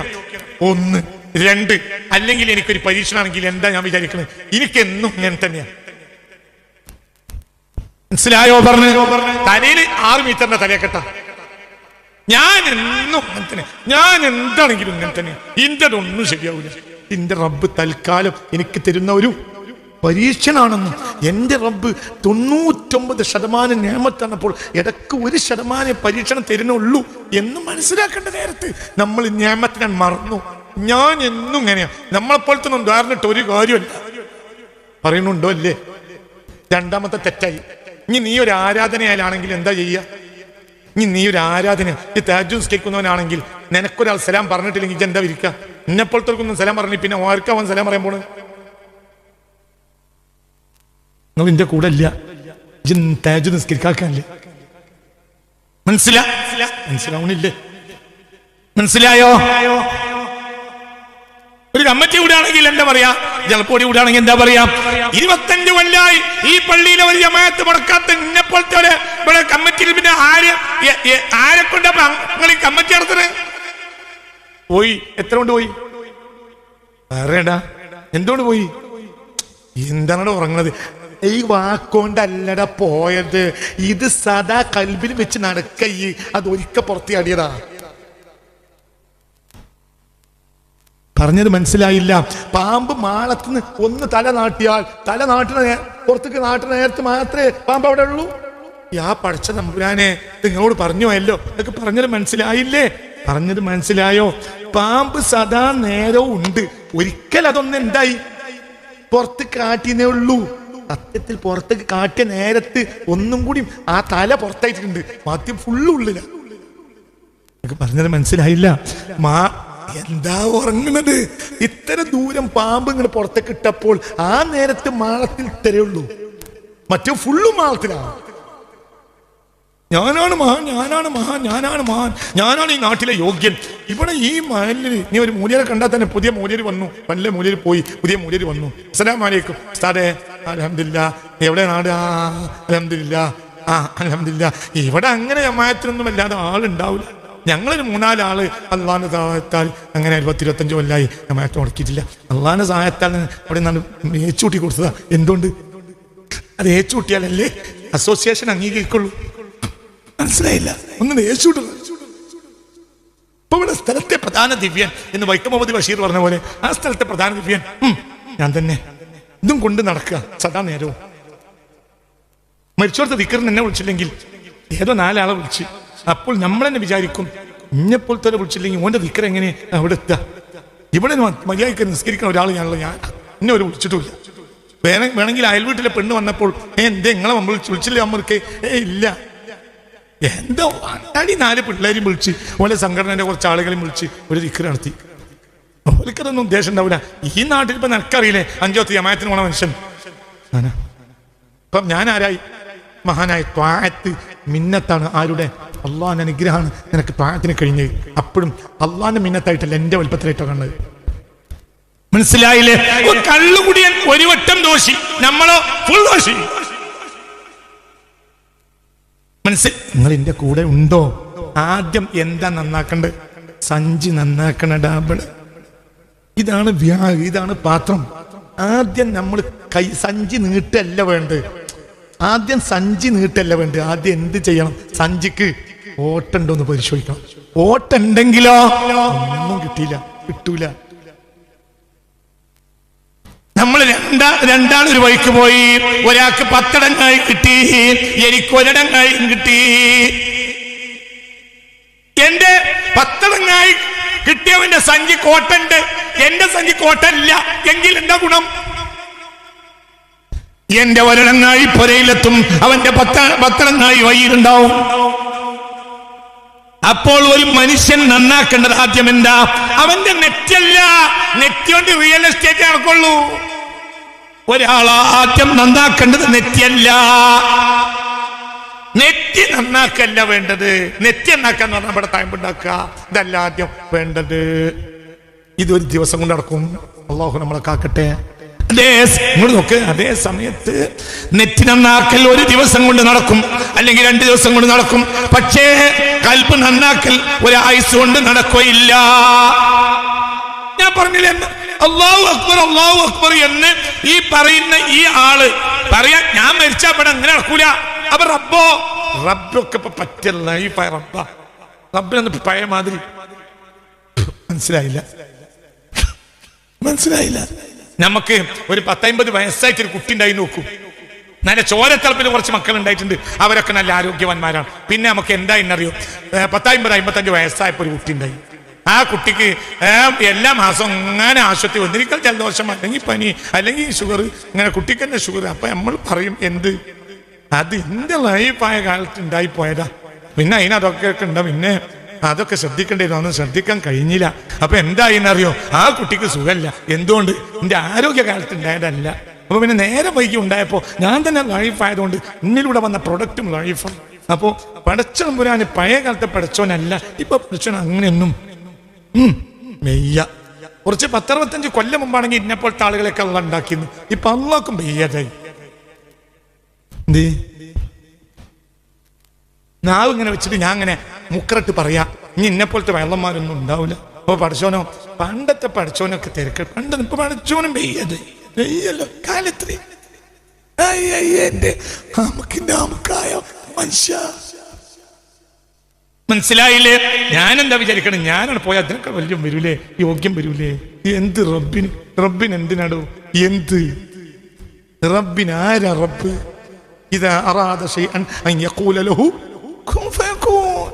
1, 2, അല്ലെങ്കിൽ എനിക്കൊരു പരീക്ഷണമാണെങ്കിൽ എന്താ ഞാൻ വിചാരിക്കണേ? എനിക്കെന്നും ഞാൻ തന്നെയാ. മനസ്സിലായോ? പറഞ്ഞു തലയിൽ 6 മീറ്ററിന്റെ തലയെക്കെട്ട. ഞാൻ എന്നും അങ്ങനെ തന്നെ, ഞാൻ എന്താണെങ്കിലും ഇങ്ങനെ തന്നെ. ഇൻ്റെതൊന്നും ശരിയാവില്ല. എന്റെ റബ്ബ് തൽക്കാലം എനിക്ക് തരുന്ന ഒരു പരീക്ഷണാണെന്നും എന്റെ റബ്ബ് 99% നിഅമത്താണപ്പോൾ ഇടക്ക് 1% പരീക്ഷണം തരുന്നുള്ളൂ എന്ന് മനസ്സിലാക്കേണ്ട നേരത്ത് നമ്മൾ നിഅമത്തിനെ മറന്നു. ഞാൻ എന്നും ഇങ്ങനെയാ. നമ്മളെപ്പോലത്തെ ഒന്നും ധാരണയിട്ട് ഒരു കാര്യമല്ല. പറയുന്നുണ്ടോ? അല്ലേ? 2ാമത്തെ തെറ്റായി. ഇനി നീ ഒരു ആരാധനയാലാണെങ്കിൽ എന്താ ചെയ്യുക? ഇനി നീ ഒരു ആരാധന, ഈ തഹജ്ജുദ് നിസ്കരിക്കുന്നവനാണെങ്കിൽ നിനക്കൊരാൾ സലാം പറഞ്ഞിട്ടില്ലെങ്കിൽ ഇജ്ജ് എന്താ വിരിക്കുക? എന്നെപ്പോലത്തൊന്നും സലാം പറഞ്ഞു പിന്നെ ആർക്കവൻ സലാം പറയാൻ പോണ്? നിങ്ങൾ എന്റെ കൂടെ ഇല്ല, തഹജ്ജുദ് നിസ്കരിക്കാക്കല്ലേ? മനസ്സിലാവണില്ലേ? മനസ്സിലായോ? ഒരു കമ്മിറ്റി കൂടാണെങ്കിൽ എന്താ പറയാ? ജലപ്പൊടി കൂടാണെങ്കിൽ എന്താ പറയാ? 25 കൊല്ലായി ഈ പള്ളിയിലെ ഒരു ജമാഅത്ത് മുടക്കാത്ത എന്നെപ്പോലത്തെ ഇവിടെ കമ്മിറ്റിയിൽ പിന്നെ ആരെ കൊണ്ടാ നിങ്ങൾ ഈ കമ്മിറ്റി നടത്തുന്നത്? പോയി എത്ര കൊണ്ട് പോയി? പറയടാ, എന്തുകൊണ്ട് പോയി? എന്താണ് ഉറങ്ങുന്നത്? ഈ വാക്കോണ്ടല്ലടാ പോയത്. ഇത് സദാ കൽബിൽ വെച്ച് നടക്കയ്യ്. അത് ഒരിക്കൽ പുറത്തിയാടിയതാ. പറഞ്ഞത് മനസ്സിലായില്ല. പാമ്പ് മാളത്തുനിന്ന് ഒന്ന് തല നാട്ടിയാൽ പുറത്തേക്ക് നാട്ടിന നേരത്ത് മാത്രമേ പാമ്പ് അവിടെ ഉള്ളൂ. യാ പഠിച്ച തമ്പുരാനെ, നിങ്ങളോട് പറഞ്ഞു അല്ലോ. ഇതൊക്കെ പറഞ്ഞത് മനസ്സിലായില്ലേ? പറഞ്ഞത് മനസ്സിലായോ? പാമ്പ് സദാ നേരവും ഉണ്ട്. ഒരിക്കൽ അതൊന്നും എന്തായി പുറത്ത് കാട്ടിയേ ഉള്ളൂ. സത്യത്തിൽ പുറത്തേക്ക് കാട്ടിയ നേരത്ത് ഒന്നും കൂടി ആ തല പുറത്തായിട്ടുണ്ട്. മദ്യം ഫുള്ളുള്ളില്ല. പറഞ്ഞത് മനസ്സിലായില്ല? എന്താ ഉറങ്ങുന്നത്? ഇത്ര ദൂരം പാമ്പ് ഇങ്ങനെ പുറത്തേക്ക് ഇട്ടപ്പോൾ ആ നേരത്ത് മാളത്തിൽ ഇത്രയുള്ളൂ, മറ്റേ ഫുള്ളും മാളത്തിലാണ്. ഞാനാണ് മഹാൻ, ഞാനാണ് മഹാൻ, ഞാനാണ് മഹാൻ, ഞാനാണ് ഈ നാട്ടിലെ യോഗ്യൻ. ഇവിടെ ഈ മഹലിൽ നീ ഒരു മൂല്യരെ കണ്ടാൽ തന്നെ പുതിയ മൂല്യര് വന്നു, പല മൂല്യര് പോയി, പുതിയ മൂല്യര് വന്നു. അസ്സലാമു അലൈക്കും ഉസ്താദേ. അൽഹംദുലില്ലാ. എവിടെ നാട്? അൽഹംദുലില്ലാ. അൽഹംദുലില്ലാ. ഇവിടെ അങ്ങനെ ജമാഅത്തിനൊന്നും വല്ലാതെ ആളുണ്ടാവില്ല. ഞങ്ങളൊരു 3-4 ആള് അള്ളാന്റെ സഹായത്താൽ അങ്ങനെ 20-25 കൊല്ലായി ജമാഅത്ത് മുടക്കിയിട്ടില്ല. അള്ളാന്റെ സഹായത്താൽ അവിടെ നിന്നാണ് ഏച്ചൂട്ടി കൊടുത്തതാ. എന്തുകൊണ്ട്? അത് ഏച്ചൂട്ടിയാലല്ലേ അസോസിയേഷൻ അംഗീകരിക്കുള്ളൂ. മനസ്സിലായില്ല? ഒന്നും ഏച്ചൂട്ടുള്ളൂ. പ്രധാന ദിവ്യൻ എന്ന് വൈക്കം മുഹമ്മദ് ബഷീർ പറഞ്ഞ പോലെ ആ സ്ഥലത്തെ പ്രധാന ദിവ്യൻ ഞാൻ തന്നെ. ഇതും കൊണ്ട് നടക്കുക സദാ നേരവും. മരിച്ചോടത്തെ ദിക്റിന് എന്നെ വിളിച്ചില്ലെങ്കിൽ ഏതോ 4 ആളെ വിളിച്ച്. അപ്പോൾ നമ്മൾ തന്നെ വിചാരിക്കും ഇന്നെപ്പോലത്തെ വിളിച്ചില്ലെങ്കിൽ ഓന്റെ ദിക്ർ എങ്ങനെ അവിടെ എത്തുക? ഇവിടെ മര്യാദയ്ക്ക് നിസ്കരിക്കുന്ന ഒരാൾ ഞാനുള്ള ഞാൻ എന്നെ ഒരു വിളിച്ചിട്ടില്ല. വേണമെങ്കിൽ അയൽ വീട്ടിലെ പെണ്ണ് വന്നപ്പോൾ എന്തേ നിങ്ങളെ നമ്മൾ വിളിച്ചില്ലേ? നമ്മൾക്ക് ഇല്ല. എന്തോ അടി 4 പിള്ളേരും വിളിച്ച് ഓലെ സംഘടനയുടെ കുറച്ച് ആളുകളെയും വിളിച്ച് ഒരു ദിക്ർ നടത്തി. ഓൽക്കതൊന്നും ഉദ്ദേശം ഉണ്ടാവില്ല. ഈ നാട്ടിൽ ഇപ്പൊ നിനക്കറിയില്ലേ 5 ജമാഅത്തിന് പോണ മനുഷ്യൻ. അപ്പം ഞാൻ ആരായി? മഹാനായ ത്വാഅത്ത് മിന്നത്താണ്. ആരുടെ? അള്ളാഹിന്റെ അനുഗ്രഹമാണ് നിനക്ക് ത്വാഅത്തിന് കഴിഞ്ഞത്. അപ്പോഴും അള്ളാഹിന്റെ മിന്നത്തായിട്ടല്ല എന്റെ വലുപ്പത്തിലായിട്ടോ കണ്ടത്. മനസ്സിലായില്ലേ? കള്ളുകുടിയൻ ഒരു വട്ടം ദോഷി, നമ്മളോ ഫുൾ ദോഷി. നിങ്ങൾ എന്റെ കൂടെ ഉണ്ടോ? ആദ്യം എന്താ നന്നാക്കണ്ടത്? സഞ്ചി നന്നാക്കണ ഡാബിള്. ഇതാണ് ഇതാണ് പാത്രം. ആദ്യം നമ്മൾ സഞ്ചി നീട്ടല്ല വേണ്ടത്. ആദ്യം സഞ്ചി നീട്ടല്ല വേണ്ടത്. ആദ്യം എന്ത് ചെയ്യണം? സഞ്ചിക്ക് ഓട്ടുണ്ടോ എന്ന് പരിശോധിക്കണം. ഓട്ടുണ്ടെങ്കിലോ ഒന്നും കിട്ടൂല. നമ്മൾ രണ്ടാളൊരു വഴിക്ക് പോയി. ഒരാൾക്ക് 10 അടങ്ങായി കിട്ടി, എനിക്ക് 1 അടങ്ങായും കിട്ടി. എന്റെ 10 അടങ്ങായി കിട്ടിയവന്റെ സഞ്ചി കോട്ടുണ്ട്, എന്റെ സഞ്ചി കോട്ടല്ല എങ്കിൽ എന്താ ഗുണം? എന്റെ 1 അടങ്ങായി പുരയിലെത്തും, അവന്റെ 10 അടങ്ങായി വഴിയിലുണ്ടാവും. അപ്പോൾ ഒരു മനുഷ്യൻ നന്നാക്കേണ്ടത് ആദ്യം എന്താ? അവന്റെ നെറ്റല്ല, നെറ്റ് കൊണ്ട് റിയൽ എസ്റ്റേറ്റ് നടക്കുള്ളൂ. ഒരാൾ ആദ്യം നന്നാക്കേണ്ടത് നെറ്റല്ല, നെറ്റ് നന്നാക്കല്ല വേണ്ടത്. നെറ്റ് നന്നാക്കാന്ന് പറഞ്ഞാൽ ഇവിടെ താമ്പുണ്ടാക്കുക, ഇതല്ല ആദ്യം വേണ്ടത്. ഇതൊരു ദിവസം കൊണ്ട് നടക്കും. അള്ളാഹു നമ്മളെ കാക്കട്ടെ. നോക്ക്, അതേ സമയത്ത് നെറ്റ് നന്നാക്കൽ ഒരു ദിവസം കൊണ്ട് നടക്കും, അല്ലെങ്കിൽ 2 ദിവസം കൊണ്ട് നടക്കും. പക്ഷേ കൽബ് നന്നാക്കൽ ഒരു ആയുസ് കൊണ്ട് നടക്കുകയില്ല. ഞാൻ പറഞ്ഞില്ലേ, അല്ലാഹു അക്ബർ അല്ലാഹു അക്ബർ എന്ന് ഈ പറയുന്ന ഈ ആള് പറയാ ഞാൻ മരിച്ചാ ഇവിടെ അങ്ങനെ നടക്കൂല. അപ്പൊ റബ്ബൊക്കെ ഇപ്പൊ പറ്റില്ല. ഈ റബ്ബിനൊന്ന് പഴയ മാതിരി മനസ്സിലായില്ല. നമുക്ക് ഒരു 10-50 വയസ്സായിട്ടൊരു കുട്ടി ഉണ്ടായി നോക്കൂ. നല്ല ചോരത്തളപ്പിൽ കുറച്ച് മക്കൾ ഉണ്ടായിട്ടുണ്ട്. അവരൊക്കെ നല്ല ആരോഗ്യവാന്മാരാണ്. പിന്നെ നമുക്ക് എന്താ എന്നറിയോ, 10-50-55 വയസ്സായപ്പോൾ ഒരു കുട്ടി ഉണ്ടായി. ആ കുട്ടിക്ക് എല്ലാ മാസവും അങ്ങനെ ആശുപത്രി ഒന്നിരിക്കൽ ജലദോഷം, അല്ലെങ്കിൽ പനി, അല്ലെങ്കിൽ ഷുഗർ. ഇങ്ങനെ കുട്ടിക്ക് തന്നെ ഷുഗർ. അപ്പൊ നമ്മൾ പറയും എന്ത്, അത് എന്റെ ലൈഫായ കാലത്ത് ഉണ്ടായിപ്പോയതാ. പിന്നെ അതിനതൊക്കെ ഉണ്ടോ, പിന്നെ അതൊക്കെ ശ്രദ്ധിക്കേണ്ടിയിരുന്നു. ഒന്നും ശ്രദ്ധിക്കാൻ കഴിഞ്ഞില്ല. അപ്പൊ എന്തായിന്നറിയോ, ആ കുട്ടിക്ക് സുഖമല്ല. എന്തുകൊണ്ട്? എന്റെ ആരോഗ്യകാലത്ത് ഉണ്ടായതല്ല. അപ്പൊ പിന്നെ നേരെ വൈകി ഉണ്ടായപ്പോ ഞാൻ തന്നെ ലൈഫായതുകൊണ്ട് എന്നിലൂടെ വന്ന പ്രൊഡക്റ്റും ലൈഫാണ്. അപ്പോ പടച്ചോൻ പുരാന് പഴയ കാലത്തെ പടച്ചോനല്ല. ഇപ്പൊ പടച്ചോൻ അങ്ങനെയൊന്നും മെയ്യ. കുറച്ച് 10-65 കൊല്ലം മുമ്പാണെങ്കിൽ ഇന്നെപ്പോലത്തെ ആളുകളൊക്കെ അള്ള ഉണ്ടാക്കിയിരുന്നു. ഇപ്പൊ അള്ളാക്കും മെയ്യാതായി. നാവ് ഇങ്ങനെ വെച്ചിട്ട് ഞാൻ അങ്ങനെ മുക്കറിട്ട് പറയാ, ഇനി ഇന്നെപ്പോലത്തെ വെള്ളന്മാരൊന്നും ഉണ്ടാവില്ല. അപ്പൊ പഠിച്ചോനോ, പണ്ടത്തെ പഠിച്ചോനൊക്കെ തിരക്ക്. പണ്ട് ഇപ്പൊ പഠിച്ചോനും പെയ്യത് പെയ്യല്ലോ കാലത്ത്. മനുഷ്യ മനസ്സിലായില്ലേ? ഞാനെന്താ വിചാരിക്കണം, ഞാനാണ് പോയ അതിനൊക്കെ വലിയ വരൂലേ, യോഗ്യം വരൂലേ? എന്ത് റബ്ബിന് എന്തിനാടോ? എന്ത് റബ്ബിന്? ആരാ റബ്ബ്? ഇതാ അറാദ ശൈഅൻ അൻ യഖൂല ലഹു കുൻ ഫയകൂൻ.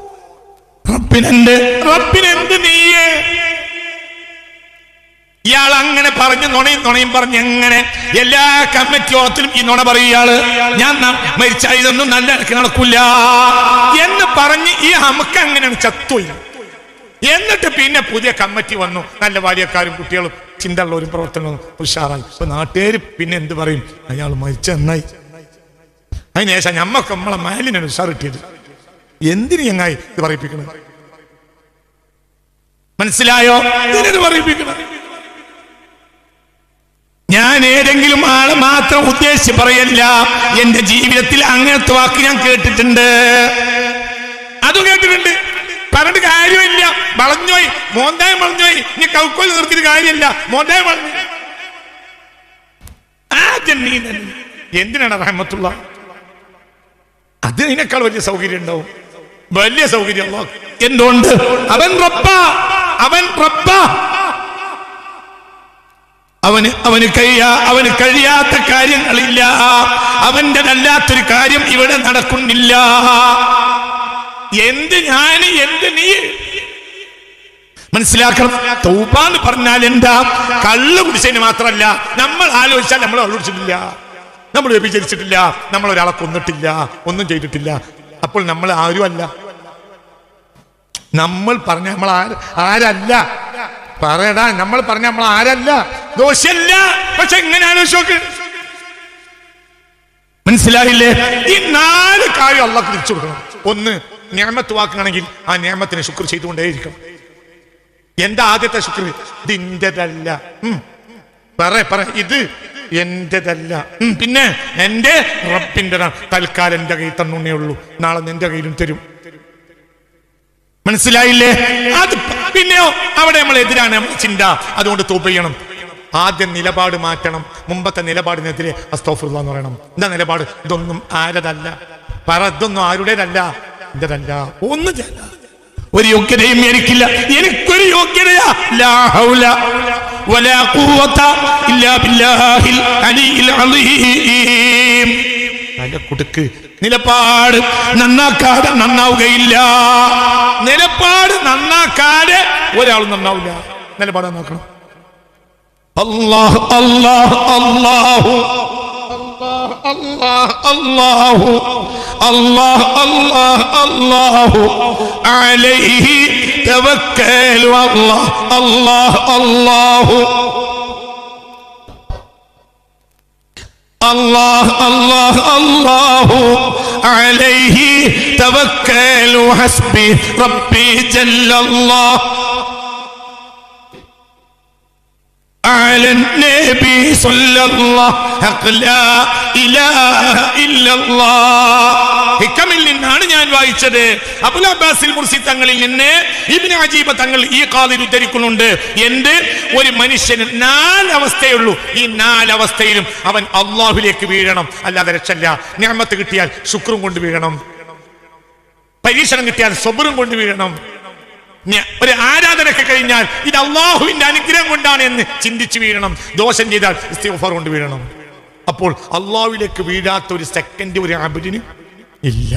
റബ്ബിനെന്ത് നീയേ? ഇയാൾ അങ്ങനെ പറഞ്ഞ് നുണയും പറഞ്ഞ് എങ്ങനെ എല്ലാ കമ്മിറ്റി യോഗത്തിലും ഈ നുണ പറയും. ഇയാള് ഞാൻ മരിച്ച ഇതൊന്നും നല്ല നടക്കൂല എന്ന് പറഞ്ഞ് ഈ നമുക്ക് അങ്ങനെയാണ് ചത്തുപോയി. എന്നിട്ട് പിന്നെ പുതിയ കമ്മിറ്റി വന്നു, നല്ല ഭാര്യക്കാരും കുട്ടികളും ചിന്തയുള്ളവരും പ്രവർത്തനവും ഉഷാറായി. ഇപ്പൊ നാട്ടുകാര് പിന്നെ എന്ത് പറയും? അയാൾ മരിച്ച നന്നായി. അതിനുശേഷം ഞമ്മക്ക് നമ്മളെ മഹലിനാണ് ഉഷാർ കിട്ടിയത്. എന്തിനു ഞങ്ങായി ഇത് പറയിപ്പിക്കണം? മനസ്സിലായോ? ഇതിനെ പറയിപ്പിക്കണം. ഞാൻ ഏതെങ്കിലും ആളെ മാത്രം ഉദ്ദേശിച്ച് പറയല്ല. എന്റെ ജീവിതത്തിൽ അങ്ങനത്തെ വാക്ക് ഞാൻ കേട്ടിട്ടുണ്ട്. അതും കേട്ടിട്ടുണ്ട്. പറഞ്ഞിട്ട് കാര്യമില്ല. വളഞ്ഞോയി, മോന്തായം വളഞ്ഞോയി. ഇനി കൗക്കോൽ നിർത്തിയിട്ട് കാര്യമില്ല. മോന്തായം വളഞ്ഞു. ആദ്യം നീ എന്തിനാണ് റഹ്മത്തുള്ള? അതിനേക്കാൾ വലിയ സൗകര്യം ഉണ്ടാവും. വലിയ സൗകര്യം. എന്തുകൊണ്ട്? അവൻ റബ്ബാ. അവൻ റബ്ബ. അവന് കഴിയാത്ത കാര്യങ്ങളില്ല. അവൻ്റെതല്ലാത്തൊരു കാര്യം ഇവിടെ നടക്കുന്നില്ല. എന്ത് ഞാൻ എന്ത് നീ മനസ്സിലാക്കണം. തൗബ എന്ന് പറഞ്ഞാൽ എന്താ? കള്ളു കുടിച്ചതിന് മാത്രമല്ല, നമ്മൾ ആലോചിച്ചാൽ നമ്മൾ കള്ളു കുടിച്ചിട്ടില്ല, നമ്മൾ വ്യഭിചരിച്ചിട്ടില്ല, നമ്മൾ ഒരാളെ കൊന്നിട്ടില്ല, ഒന്നും ചെയ്തിട്ടില്ല. അപ്പോൾ നമ്മൾ ആരും അല്ല. നമ്മൾ പറഞ്ഞ നമ്മൾ ആരല്ല പറയടാ, നമ്മൾ പറഞ്ഞ നമ്മൾ ആരല്ല, ദോഷല്ല. പക്ഷെ എങ്ങനെ ആലോചിച്ച് നോക്ക്, മനസ്സിലായില്ലേ? ഈ 4 കാര്യം അള്ളാഹ് തിരിച്ചു കൊടുക്കണം. ഒന്ന്, നിഅമത്ത് വാക്കുകയാണെങ്കിൽ ആ നിഅമത്തിനെ ശുക്ർ ചെയ്തുകൊണ്ടേയിരിക്കണം. എന്താ ആദ്യത്തെ ശുക്ർ? ഇത് ഇന്റേതല്ല. പറ ഇത് എന്റേതല്ല. പിന്നെ എന്റെ റബ്ബിൻ്റെതാണ്. തൽക്കാലം എന്റെ കയ്യിൽ തന്നുണ്ണേ ഉള്ളൂ, നാളെ നിന്റെ കയ്യിലും തരും. മനസ്സിലായില്ലേ? അത് പിന്നെയോ അവിടെ നമ്മൾ എതിരാണ് നമ്മൾ ചിന്ത. അതുകൊണ്ട് തൗബ ചെയ്യണം. ആദ്യം നിലപാട് മാറ്റണം. മുമ്പത്തെ നിലപാടിനെതിരെ അസ്തഗ്ഫിറുല്ലാഹ് എന്ന് പറയണം. എന്താ നിലപാട്? ഇതൊന്നും ആരതല്ല. പറ, ഇതൊന്നും ആരുടേതല്ല, ഇന്റേതല്ല. ഒന്നും ചെയ്യല്ല. ഒരു യോഗ്യതയും എനിക്കില്ല. എനിക്കൊരു യോഗ്യതയാ. ലാ ഹൗല വലാ ഖുവത ഇല്ലാ ബില്ലാഹിൽ അലിയിൽ അളീം. കുടുക്ക് നിലപാട് നന്നാക്കാതെ നന്നാവുകയില്ല. നിലപാട് നന്നാക്കാതെ ഒരാളും നന്നാവില്ല. നിലപാട് നന്നാക്കണം. അല്ലാഹു അല്ലാഹു അല്ലാഹു അല്ലാഹു അല്ലാഹു അല്ലാഹു അല്ലാഹു അല്ലാഹു അലൈഹി തവക്കലു. അല്ലാഹു അല്ലാഹു അല്ലാഹു അല്ലാഹു അല്ലാഹു അല്ലാഹു അലൈഹി തവക്കലു. ഹസ്ബി റബ്ബി ജല്ലല്ലാഹ് على النبي صلى الله لا إله إلا الله. ഹിക്കമിൽ നിന്നാണ് ഞാൻ വായിച്ചത്. അബുൽ അബ്ബാസിൽ മുർസി തങ്ങളിൽ നിന്ന് ഇബ്നു അജീബ തങ്ങൾ ഈ ഖാദിർ ഉദ്ധരിക്കുന്നുണ്ട്. എന്ത്? ഒരു മനുഷ്യന് 4 അവസ്ഥയുള്ളൂ. ഈ 4 അവസ്ഥയിലും അവൻ അള്ളാഹുലേക്ക് വീഴണം, അല്ലാതെ രക്ഷല്ല. നിഅമത്ത് കിട്ടിയാൽ ശുക്റും കൊണ്ട് വീഴണം, പരീക്ഷണം കിട്ടിയാൽ സബ്റും കൊണ്ട് വീഴണം. ഒരു ആരാധനയൊക്കെ കഴിഞ്ഞാൽ ഇത് അള്ളാഹുവിന്റെ അനുഗ്രഹം കൊണ്ടാണ് എന്ന് ചിന്തിച്ചു വീഴണം. ദോഷം ചെയ്താൽ ഇസ്തിഗ്ഫാർ കൊണ്ട് വീഴണം. അപ്പോൾ അള്ളാഹുവിലേക്ക് വീഴാത്ത ഒരു സെക്കൻഡ് ഒരു അബ്ദിന് ഇല്ല.